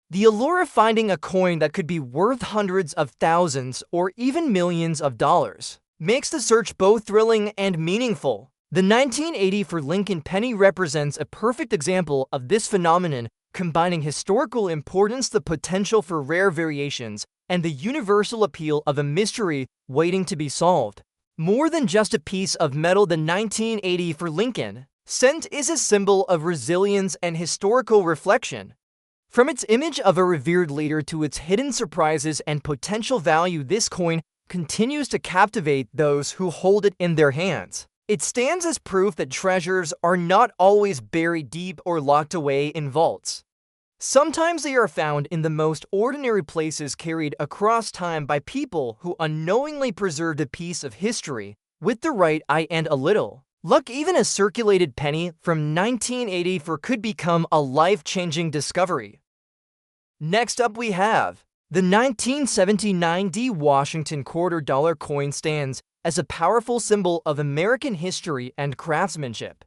The allure of finding a coin that could be worth hundreds of thousands or even millions of dollars makes the search both thrilling and meaningful. The 1984 Lincoln penny represents a perfect example of this phenomenon, combining historical importance, the potential for rare variations, and the universal appeal of a mystery waiting to be solved. More than just a piece of metal, the 1984 Lincoln cent is a symbol of resilience and historical reflection. From its image of a revered leader to its hidden surprises and potential value, this coin continues to captivate those who hold it in their hands. It stands as proof that treasures are not always buried deep or locked away in vaults. Sometimes they are found in the most ordinary places, carried across time by people who unknowingly preserved a piece of history. With the right eye and a little luck, even a circulated penny from 1984 could become a life-changing discovery. Next up, we have The 1979 Washington $quarter coin stands as a powerful symbol of American history and craftsmanship.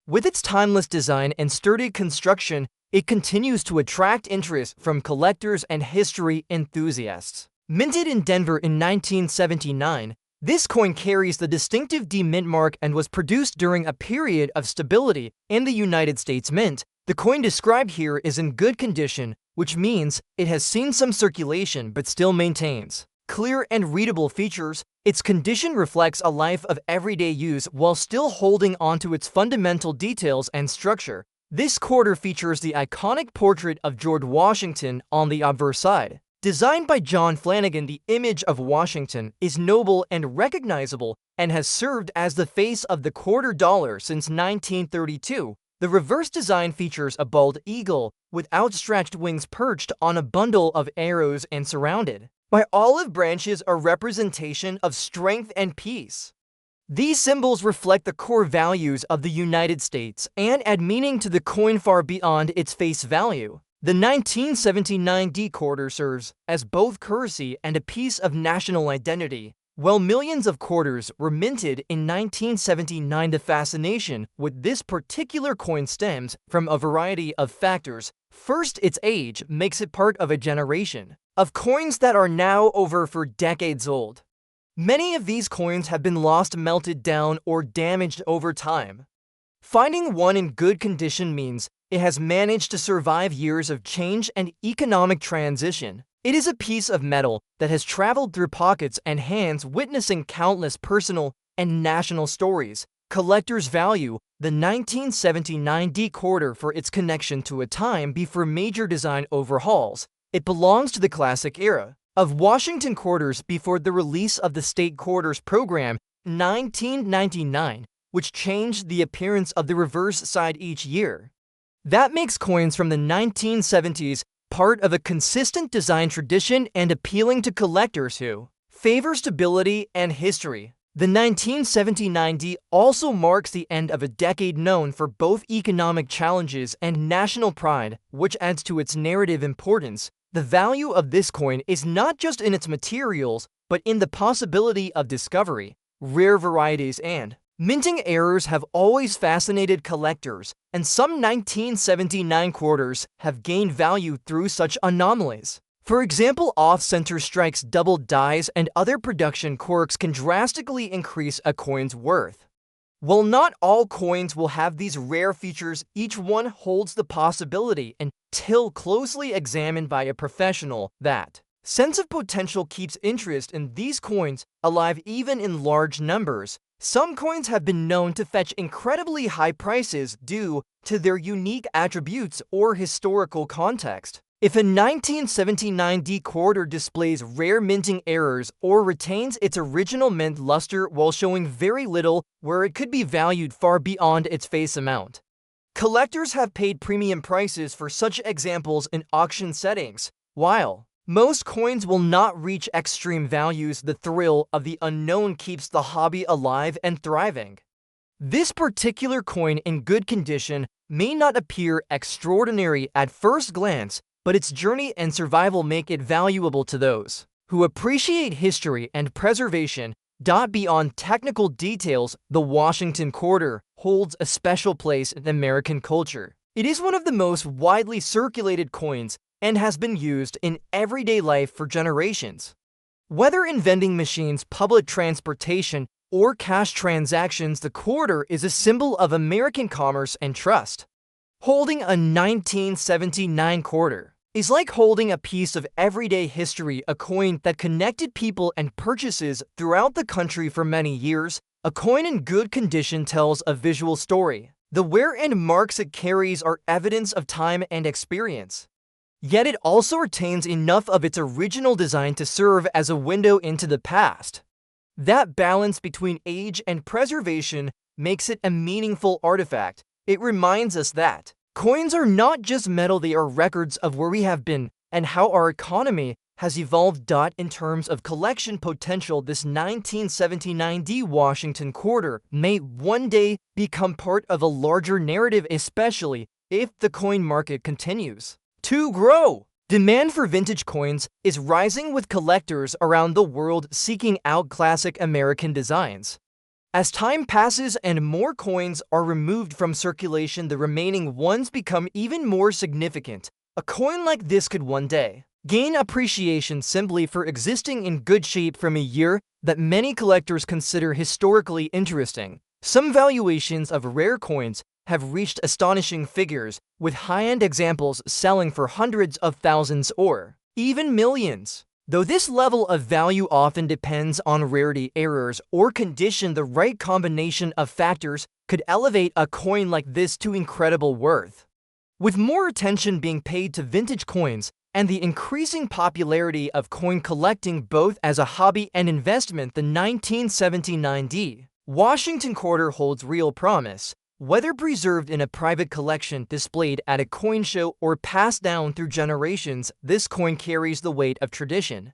With its timeless design and sturdy construction, it continues to attract interest from collectors and history enthusiasts. Minted in Denver in 1979, this coin carries the distinctive D Mint mark and was produced during a period of stability in the United States Mint. The coin described here is in good condition, which means it has seen some circulation but still maintains clear and readable features. Its condition reflects a life of everyday use while still holding onto its fundamental details and structure. This quarter features the iconic portrait of George Washington on the obverse side. Designed by John Flanagan, the image of Washington is noble and recognizable and has served as the face of the $quarter since 1932. The reverse design features a bald eagle with outstretched wings perched on a bundle of arrows and surrounded by olive branches, a representation of strength and peace. These symbols reflect the core values of the United States and add meaning to the coin far beyond its face value. The 1979 quarter serves as both currency and a piece of national identity. While millions of quarters were minted in 1979, the fascination with this particular coin stems from a variety of factors. First, its age makes it part of a generation of coins that are now over 4 decades old. Many of these coins have been lost, melted down, or damaged over time. Finding one in good condition means it has managed to survive years of change and economic transition. It is a piece of metal that has traveled through pockets and hands, witnessing countless personal and national stories. Collectors value the 1979 quarter for its connection to a time before major design overhauls. It belongs to the classic era of Washington quarters before the release of the state quarters program in 1999, which changed the appearance of the reverse side each year. That makes coins from the 1970s part of a consistent design tradition and appealing to collectors who favor stability and history. The 1979 also marks the end of a decade known for both economic challenges and national pride, which adds to its narrative importance. The value of this coin is not just in its materials, but in the possibility of discovery. Rare varieties and minting errors have always fascinated collectors, and some 1979 quarters have gained value through such anomalies. For example, off-center strikes, double dies, and other production quirks can drastically increase a coin's worth. While not all coins will have these rare features, each one holds the possibility, until closely examined by a professional. That sense of potential keeps interest in these coins alive even in large numbers. Some coins have been known to fetch incredibly high prices due to their unique attributes or historical context. If a 1979 quarter displays rare minting errors or retains its original mint luster while showing very little where it could be valued far beyond its face amount. Collectors have paid premium prices for such examples in auction settings. While most coins will not reach extreme values, the thrill of the unknown keeps the hobby alive and thriving. This particular coin in good condition may not appear extraordinary at first glance, but its journey and survival make it valuable to those who appreciate history and preservation. Beyond technical details, the Washington quarter holds a special place in American culture. It is one of the most widely circulated coins and has been used in everyday life for generations. Whether in vending machines, public transportation, or cash transactions, the quarter is a symbol of American commerce and trust. Holding a 1979 quarter is like holding a piece of everyday history, a coin that connected people and purchases throughout the country for many years. A coin in good condition tells a visual story. The wear and marks it carries are evidence of time and experience. Yet it also retains enough of its original design to serve as a window into the past. That balance between age and preservation makes it a meaningful artifact. It reminds us that coins are not just metal, they are records of where we have been and how our economy has evolved. In terms of collection potential, this 1979 Washington quarter may one day become part of a larger narrative, especially if the coin market continues to grow. Demand for vintage coins is rising, with collectors around the world seeking out classic American designs. As time passes and more coins are removed from circulation, the remaining ones become even more significant. A coin like this could one day gain appreciation simply for existing in good shape from a year that many collectors consider historically interesting. Some valuations of rare coins have reached astonishing figures, with high-end examples selling for hundreds of thousands or even millions. Though this level of value often depends on rarity, errors, or condition, the right combination of factors could elevate a coin like this to incredible worth. With more attention being paid to vintage coins and the increasing popularity of coin collecting both as a hobby and investment, the 1979 D. Washington quarter holds real promise. Whether preserved in a private collection, displayed at a coin show, or passed down through generations, this coin carries the weight of tradition.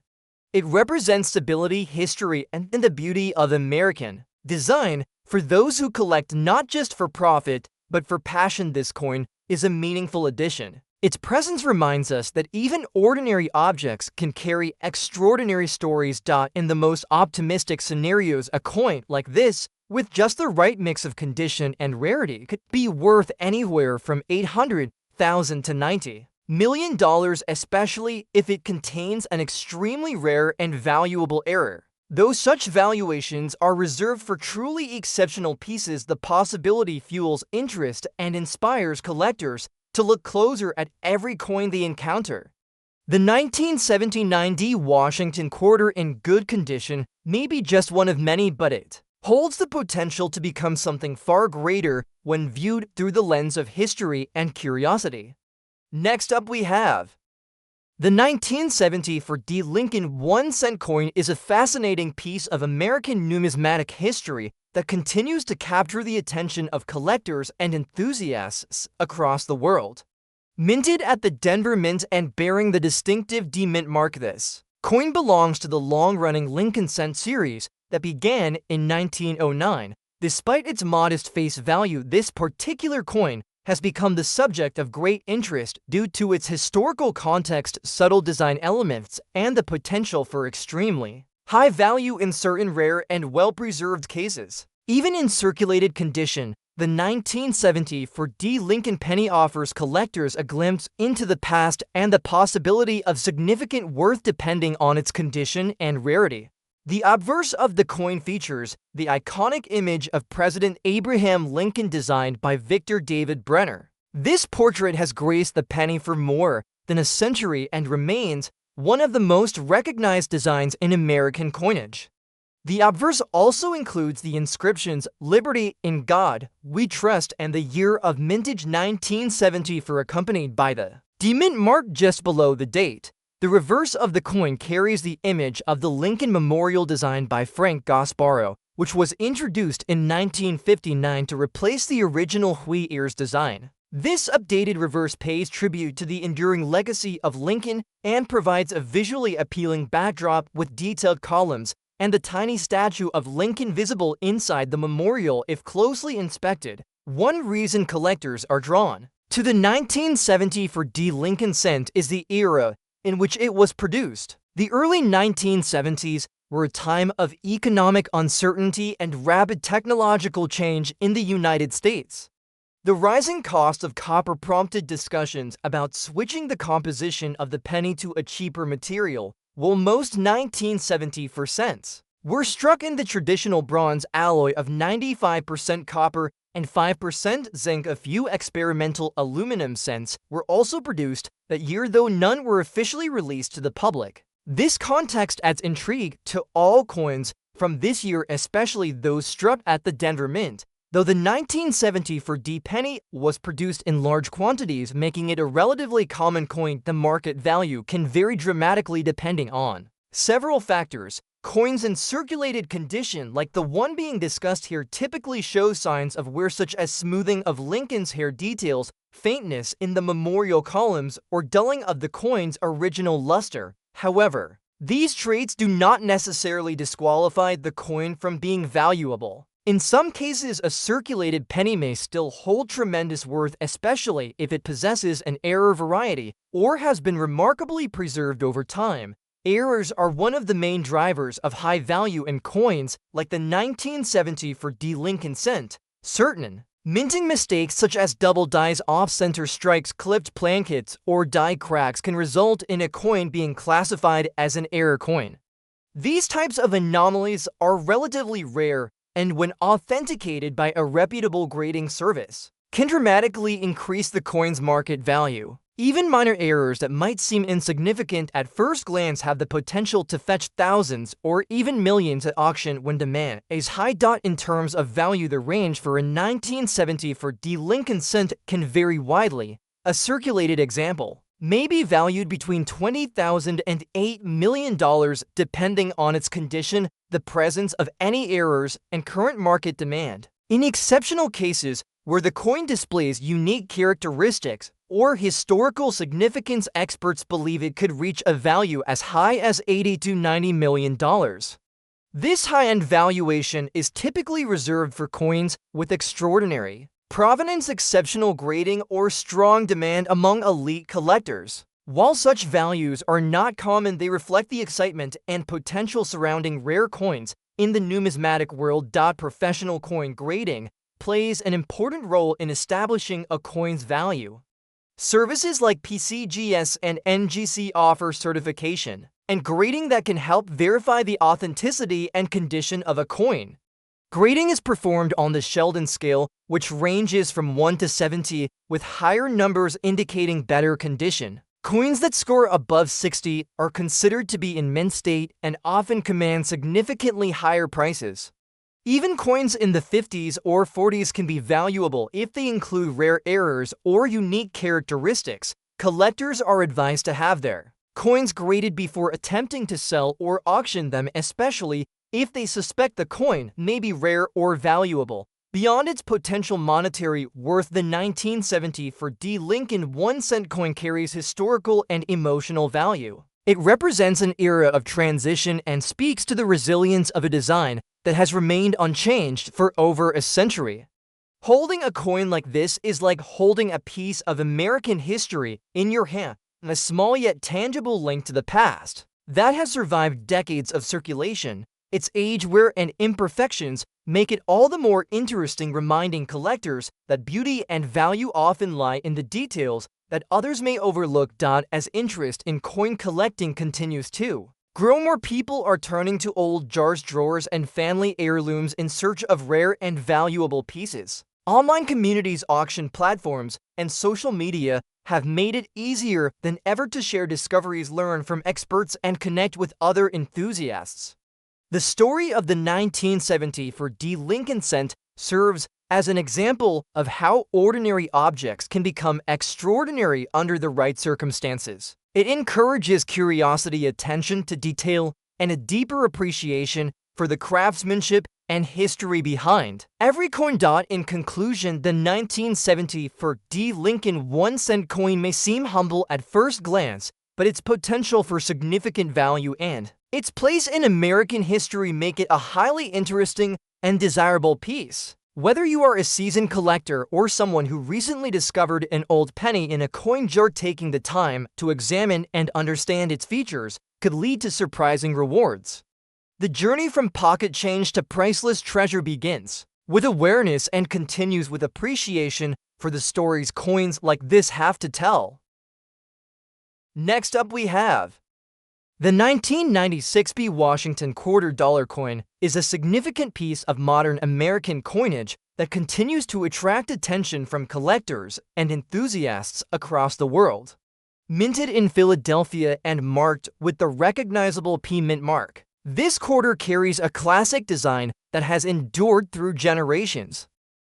It represents stability, history, and the beauty of American design. For those who collect not just for profit, but for passion, this coin is a meaningful addition. Its presence reminds us that even ordinary objects can carry extraordinary stories. In the most optimistic scenarios, a coin like this, with just the right mix of condition and rarity, could be worth anywhere from $800,000 to $90 million, especially if it contains an extremely rare and valuable error. Though such valuations are reserved for truly exceptional pieces, the possibility fuels interest and inspires collectors to look closer at every coin they encounter. The 1979 D. Washington quarter, in good condition, may be just one of many, but it holds the potential to become something far greater when viewed through the lens of history and curiosity. Next up we have the 1974 D. Lincoln 1-cent coin. Is a fascinating piece of American numismatic history that continues to capture the attention of collectors and enthusiasts across the world. Minted at the Denver Mint and bearing the distinctive D mint mark, this coin belongs to the long-running Lincoln cent series that began in 1909. Despite its modest face value, this particular coin has become the subject of great interest due to its historical context, subtle design elements, and the potential for extremely high value in certain rare and well-preserved cases. Even in circulated condition, the 1974 D. Lincoln penny offers collectors a glimpse into the past and the possibility of significant worth depending on its condition and rarity. The obverse of the coin features the iconic image of President Abraham Lincoln, designed by Victor David Brenner. This portrait has graced the penny for more than a century and remains one of the most recognized designs in American coinage. The obverse also includes the inscriptions "Liberty, in God We Trust," and the year of mintage 1974, accompanied by the D mint mark just below the date. The reverse of the coin carries the image of the Lincoln Memorial designed by Frank Gasparro, which was introduced in 1959 to replace the original Hui ears design. This updated reverse pays tribute to the enduring legacy of Lincoln and provides a visually appealing backdrop with detailed columns and the tiny statue of Lincoln visible inside the memorial if closely inspected. One reason collectors are drawn to the 1974 D. Lincoln cent is the era in which it was produced. The early 1970s were a time of economic uncertainty and rapid technological change in the United States. The rising cost of copper prompted discussions about switching the composition of the penny to a cheaper material, while most 1974 cents were struck in the traditional bronze alloy of 95% copper and 5% zinc. A few experimental aluminum cents were also produced that year, though none were officially released to the public. This context adds intrigue to all coins from this year, especially those struck at the Denver Mint, though the 1974 D penny was produced in large quantities, making it a relatively common coin. The market value can vary dramatically depending on several factors. Coins in circulated condition, like the one being discussed here, typically show signs of wear, such as smoothing of Lincoln's hair details, faintness in the memorial columns, or dulling of the coin's original luster. However, these traits do not necessarily disqualify the coin from being valuable. In some cases, a circulated penny may still hold tremendous worth, especially if it possesses an error variety or has been remarkably preserved over time. Errors are one of the main drivers of high value in coins, like the 1970 for D. Lincoln cent. Certain minting mistakes such as double dies, off-center strikes, clipped plankets, or die cracks can result in a coin being classified as an error coin. These types of anomalies are relatively rare, and when authenticated by a reputable grading service, can dramatically increase the coin's market value. Even minor errors that might seem insignificant at first glance have the potential to fetch thousands or even millions at auction when demand is high. In terms of value, the range for a 1970 for D. Lincoln cent can vary widely. A circulated example may be valued between $20,000 and $8 million depending on its condition, the presence of any errors, and current market demand. In exceptional cases where the coin displays unique characteristics or historical significance, experts believe it could reach a value as high as $80 to $90 million. This high-end valuation is typically reserved for coins with extraordinary provenance, exceptional grading, or strong demand among elite collectors. While such values are not common, they reflect the excitement and potential surrounding rare coins in the numismatic world. Professional coin grading plays an important role in establishing a coin's value. Services like PCGS and NGC offer certification and grading that can help verify the authenticity and condition of a coin. Grading is performed on the Sheldon scale, which ranges from 1 to 70, with higher numbers indicating better condition. Coins that score above 60 are considered to be in mint state and often command significantly higher prices. Even coins in the 50s or 40s can be valuable if they include rare errors or unique characteristics. Collectors are advised to have their coins graded before attempting to sell or auction them, especially if they suspect the coin may be rare or valuable. Beyond its potential monetary worth, the 1970 for D. Lincoln 1 cent coin carries historical and emotional value. It represents an era of transition and speaks to the resilience of a design that has remained unchanged for over a century. Holding a coin like this is like holding a piece of American history in your hand, a small yet tangible link to the past that has survived decades of circulation. Its age, wear, and imperfections make it all the more interesting, reminding collectors that beauty and value often lie in the details that others may overlook. As interest in coin collecting continues to grow, more people are turning to old jars, drawers, and family heirlooms in search of rare and valuable pieces. Online communities, auction platforms, and social media have made it easier than ever to share discoveries, learn from experts, and connect with other enthusiasts. The story of the 1970 for D. Lincoln cent serves as an example of how ordinary objects can become extraordinary under the right circumstances. It encourages curiosity, attention to detail, and a deeper appreciation for the craftsmanship and history behind every coin. In conclusion, the 1970 for D. Lincoln 1 cent coin may seem humble at first glance, but its potential for significant value and its place in American history make it a highly interesting and desirable piece. Whether you are a seasoned collector or someone who recently discovered an old penny in a coin jar, taking the time to examine and understand its features could lead to surprising rewards. The journey from pocket change to priceless treasure begins with awareness and continues with appreciation for the stories coins like this have to tell. Next up, we have the 1996 B. Washington $quarter coin is a significant piece of modern American coinage that continues to attract attention from collectors and enthusiasts across the world. Minted in Philadelphia and marked with the recognizable P Mint mark, this quarter carries a classic design that has endured through generations.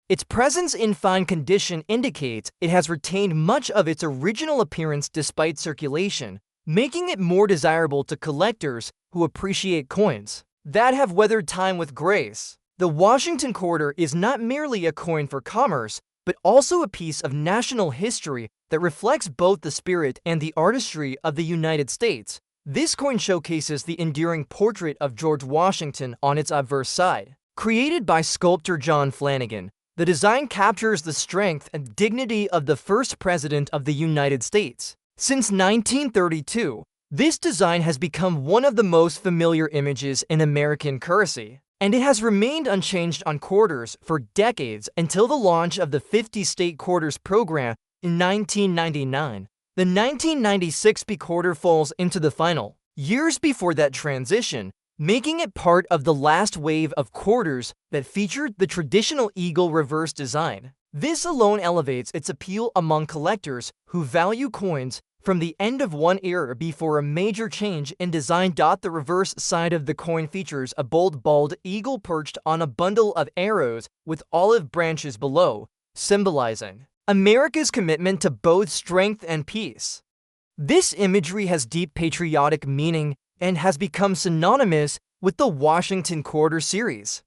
Its presence in fine condition indicates it has retained much of its original appearance despite circulation, making it more desirable to collectors who appreciate coins that have weathered time with grace. The Washington quarter is not merely a coin for commerce, but also a piece of national history that reflects both the spirit and the artistry of the United States. This coin showcases the enduring portrait of George Washington on its obverse side, Created by sculptor John Flanagan, the design captures the strength and dignity of the first president of the United States. Since 1932, this design has become one of the most familiar images in American currency, and it has remained unchanged on quarters for decades until the launch of the 50-state quarters program in 1999. The 1996 B quarter falls into the final years before that transition, making it part of the last wave of quarters that featured the traditional eagle reverse design. This alone elevates its appeal among collectors who value coins from the end of one era before a major change in design. The reverse side of the coin features a bold bald eagle perched on a bundle of arrows with olive branches below, symbolizing America's commitment to both strength and peace. This imagery has deep patriotic meaning and has become synonymous with the Washington Quarter series.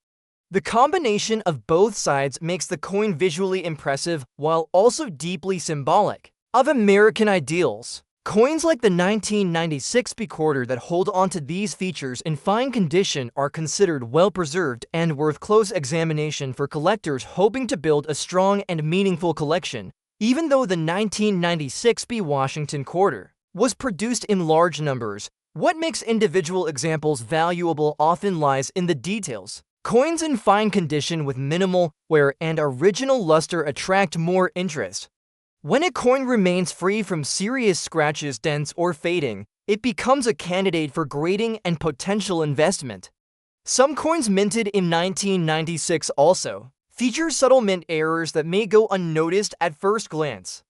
The combination of both sides makes the coin visually impressive while also deeply symbolic of American ideals. Coins like the 1996 B quarter that hold onto these features in fine condition are considered well-preserved and worth close examination for collectors hoping to build a strong and meaningful collection. Even though the 1996 B Washington Quarter was produced in large numbers, what makes individual examples valuable often lies in the details. Coins in fine condition with minimal wear and original luster attract more interest. When a coin remains free from serious scratches, dents, or fading, it becomes a candidate for grading and potential investment. Some coins minted in 1996 also feature subtle mint errors that may go unnoticed at first glance.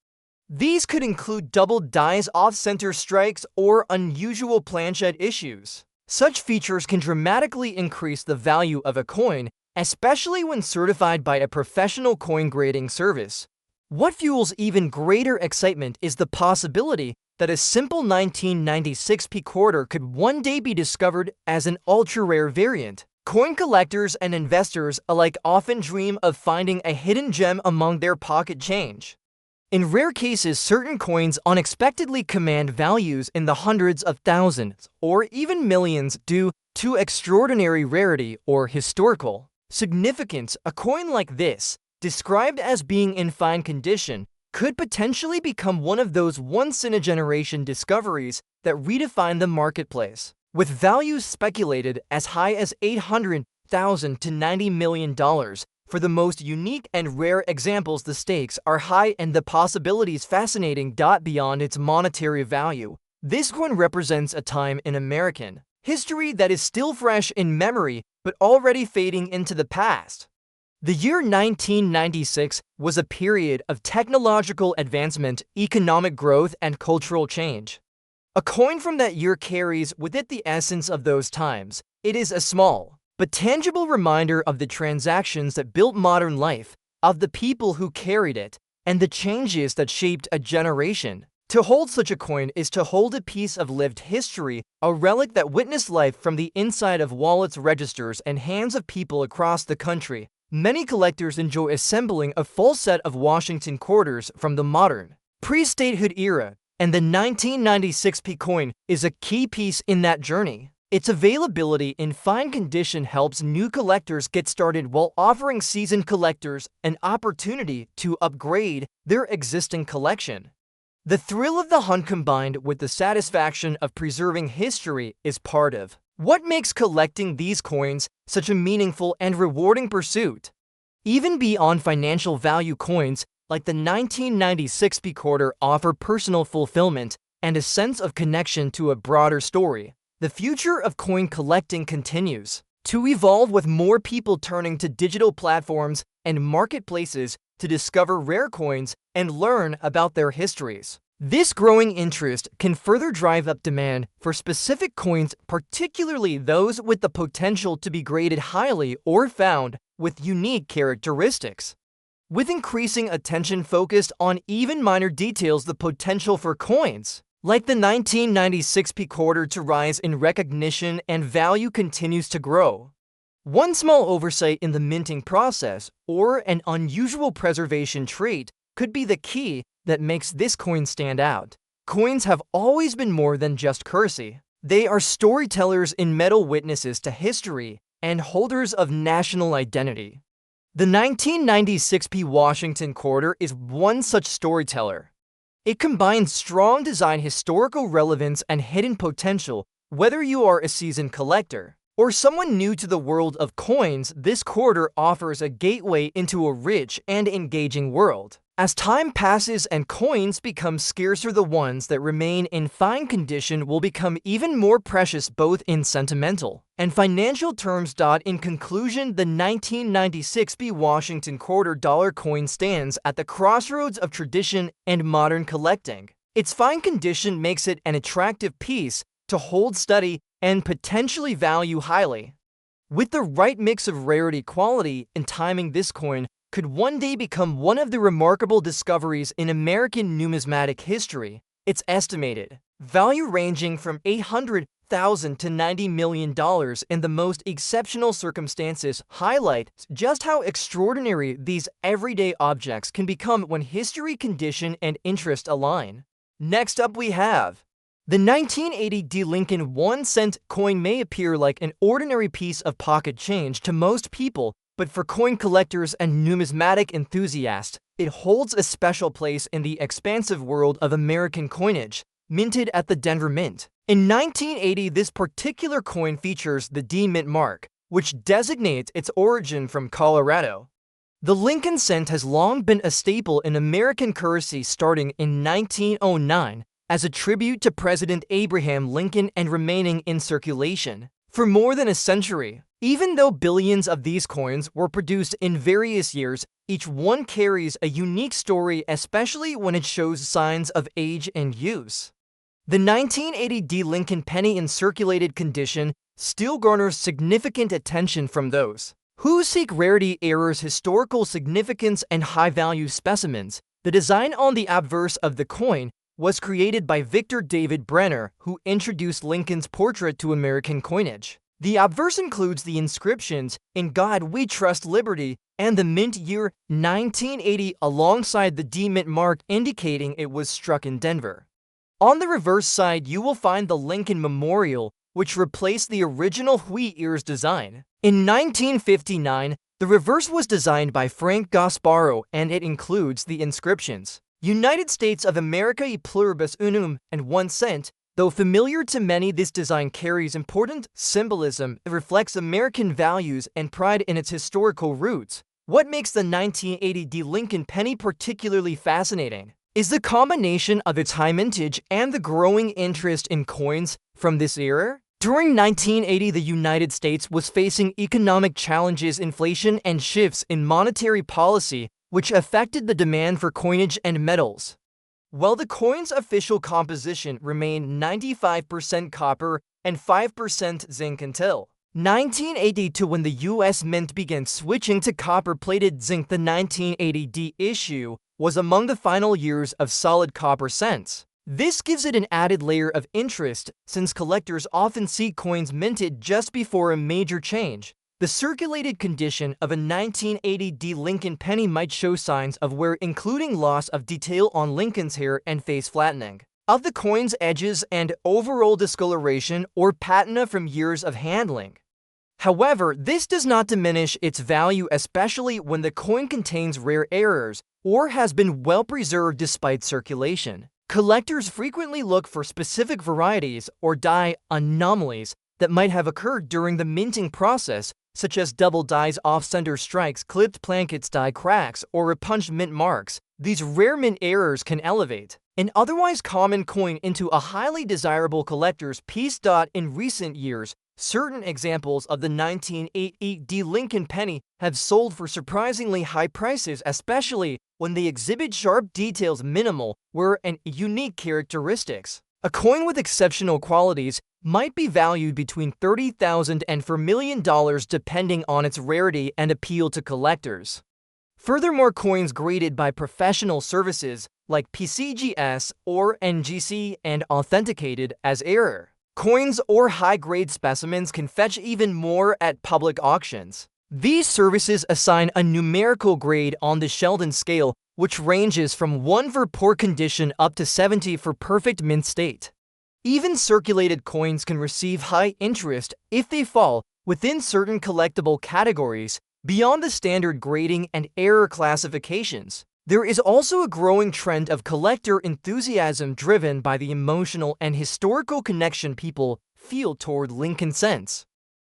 These could include double dies, off-center strikes, or unusual planchette issues. Such features can dramatically increase the value of a coin, especially when certified by a professional coin grading service. What fuels even greater excitement is the possibility that a simple 1996 P quarter could one day be discovered as an ultra-rare variant. Coin collectors and investors alike often dream of finding a hidden gem among their pocket change. In rare cases, certain coins unexpectedly command values in the hundreds of thousands or even millions due to extraordinary rarity or historical significance. A coin like this, described as being in fine condition, could potentially become one of those once-in-a-generation discoveries that redefine the marketplace. With values speculated as high as $800,000 to $90 million, for the most unique and rare examples, the stakes are high and the possibilities fascinating. Beyond its monetary value, this coin represents a time in American history that is still fresh in memory but already fading into the past. The year 1996 was a period of technological advancement, economic growth, and cultural change. A coin from that year carries with it the essence of those times. It is a small but tangible reminder of the transactions that built modern life, of the people who carried it, and the changes that shaped a generation. To hold such a coin is to hold a piece of lived history, a relic that witnessed life from the inside of wallets, registers, and hands of people across the country. Many collectors enjoy assembling a full set of Washington quarters from the modern pre-statehood era, and the 1996 P coin is a key piece in that journey. Its availability in fine condition helps new collectors get started while offering seasoned collectors an opportunity to upgrade their existing collection. The thrill of the hunt combined with the satisfaction of preserving history is part of what makes collecting these coins such a meaningful and rewarding pursuit. Even beyond financial value, coins like the 1996 P quarter offer personal fulfillment and a sense of connection to a broader story. The future of coin collecting continues to evolve, with more people turning to digital platforms and marketplaces to discover rare coins and learn about their histories. This growing interest can further drive up demand for specific coins, particularly those with the potential to be graded highly or found with unique characteristics. With increasing attention focused on even minor details, the potential for coins like the 1996 P quarter to rise in recognition and value continues to grow. One small oversight in the minting process or an unusual preservation trait could be the key that makes this coin stand out. Coins have always been more than just currency. They are storytellers in metal, witnesses to history, and holders of national identity. The 1996 P. Washington quarter is one such storyteller. It combines strong design, historical relevance, and hidden potential. Whether you are a seasoned collector or someone new to the world of coins, this quarter offers a gateway into a rich and engaging world. As time passes and coins become scarcer, the ones that remain in fine condition will become even more precious, both in sentimental and financial terms. In conclusion, the 1996 B. Washington quarter dollar coin stands at the crossroads of tradition and modern collecting. Its fine condition makes it an attractive piece to hold, study, and potentially value highly. With the right mix of rarity, quality, and timing, this coin could one day become one of the remarkable discoveries in American numismatic history. Its estimated value ranging from $800,000 to $90 million in the most exceptional circumstances highlights just how extraordinary these everyday objects can become when history, condition, and interest align. Next up, we have the 1980 D. Lincoln 1-cent coin. May appear like an ordinary piece of pocket change to most people, but for coin collectors and numismatic enthusiasts, it holds a special place in the expansive world of American coinage. Minted at the Denver Mint in 1980, this particular coin features the D Mint mark, which designates its origin from Colorado. The Lincoln cent has long been a staple in American currency, starting in 1909 as a tribute to President Abraham Lincoln and remaining in circulation for more than a century. Even though billions of these coins were produced in various years, each one carries a unique story, especially when it shows signs of age and use. The 1980 D. Lincoln penny in circulated condition still garners significant attention from those who seek rarity, errors, historical significance, and high-value specimens. The design on the obverse of the coin was created by Victor David Brenner, who introduced Lincoln's portrait to American coinage. The obverse includes the inscriptions, "In God We Trust, Liberty," and the mint year 1980 alongside the D Mint mark, indicating it was struck in Denver. On the reverse side, you will find the Lincoln Memorial, which replaced the original wheat ears design. In 1959, the reverse was designed by Frank Gasparo, and it includes the inscriptions, "United States of America e pluribus unum," and 1 cent. Though familiar to many, this design carries important symbolism. It reflects American values and pride in its historical roots. What makes the 1980 D. Lincoln penny particularly fascinating is the combination of its high mintage and the growing interest in coins from this era. During 1980, the United States was facing economic challenges, inflation, and shifts in monetary policy, which affected the demand for coinage and metals. While the coin's official composition remained 95% copper and 5% zinc until 1982, when the U.S. Mint began switching to copper-plated zinc. The 1980 D issue was among the final years of solid copper cents. This gives it an added layer of interest, since collectors often see coins minted just before a major change. The circulated condition of a 1980 D. Lincoln penny might show signs of wear, including loss of detail on Lincoln's hair and face, flattening of the coin's edges, and overall discoloration or patina from years of handling. However, this does not diminish its value, especially when the coin contains rare errors or has been well preserved despite circulation. Collectors frequently look for specific varieties or die anomalies that might have occurred during the minting process, such as double dies, off-center strikes, clipped plankets, die cracks, or repunched mint marks. These rare mint errors can elevate an otherwise common coin into a highly desirable collector's piece. In recent years, certain examples of the 1980 D. Lincoln penny have sold for surprisingly high prices, especially when they exhibit sharp details, minimal wear, and unique characteristics. A coin with exceptional qualities might be valued between $30,000 and $4 million, depending on its rarity and appeal to collectors. Furthermore, coins graded by professional services like PCGS or NGC and authenticated as error coins or high-grade specimens can fetch even more at public auctions. These services assign a numerical grade on the Sheldon scale, which ranges from 1 for poor condition up to 70 for perfect mint state. Even circulated coins can receive high interest if they fall within certain collectible categories, beyond the standard grading and error classifications. There is also a growing trend of collector enthusiasm driven by the emotional and historical connection people feel toward Lincoln cents.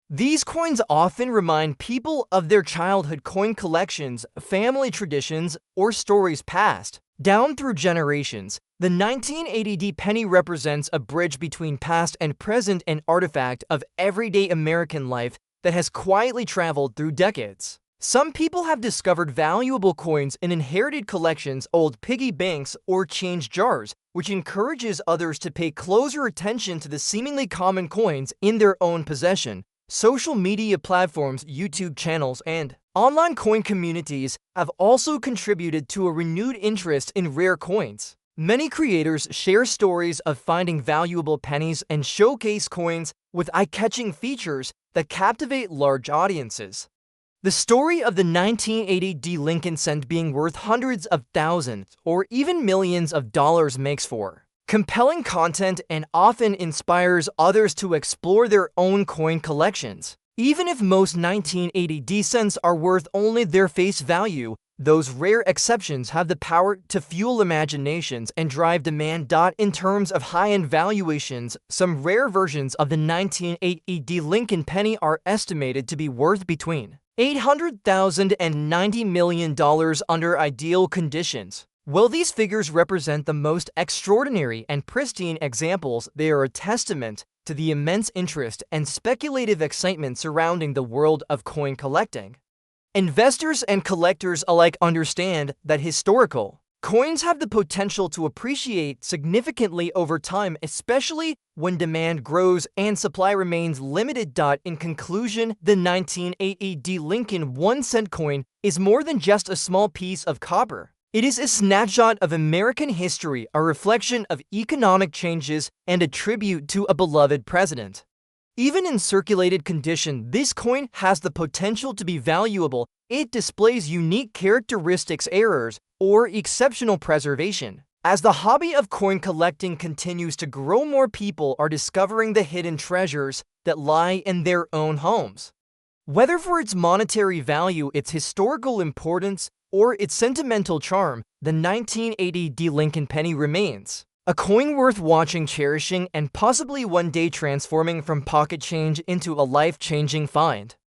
These coins often remind people of their childhood coin collections, family traditions, or stories passed down through generations. The 1980 penny represents a bridge between past and present, an artifact of everyday American life that has quietly traveled through decades. Some people have discovered valuable coins in inherited collections, old piggy banks, or change jars, which encourages others to pay closer attention to the seemingly common coins in their own possession. Social media platforms, YouTube channels, and online coin communities have also contributed to a renewed interest in rare coins. Many creators share stories of finding valuable pennies and showcase coins with eye-catching features that captivate large audiences. The story of the 1980 Lincoln cent being worth hundreds of thousands or even millions of dollars makes for compelling content and often inspires others to explore their own coin collections. Even if most 1980 cents are worth only their face value, those rare exceptions have the power to fuel imaginations and drive demand. In terms of high-end valuations, some rare versions of the 1980 Lincoln penny are estimated to be worth between $800,000 and $90 million under ideal conditions. While these figures represent the most extraordinary and pristine examples, they are a testament to the immense interest and speculative excitement surrounding the world of coin collecting. Investors and collectors alike understand that historical coins have the potential to appreciate significantly over time, especially when demand grows and supply remains limited. In conclusion, the 1980 Lincoln 1-cent coin is more than just a small piece of copper. It is a snapshot of American history, a reflection of economic changes, and a tribute to a beloved president. Even in circulated condition, this coin has the potential to be valuable. It displays unique characteristics, errors, or exceptional preservation. As the hobby of coin collecting continues to grow, more people are discovering the hidden treasures that lie in their own homes. Whether for its monetary value, its historical importance, or its sentimental charm, the 1980 Lincoln penny remains a coin worth watching, cherishing, and possibly one day transforming from pocket change into a life-changing find.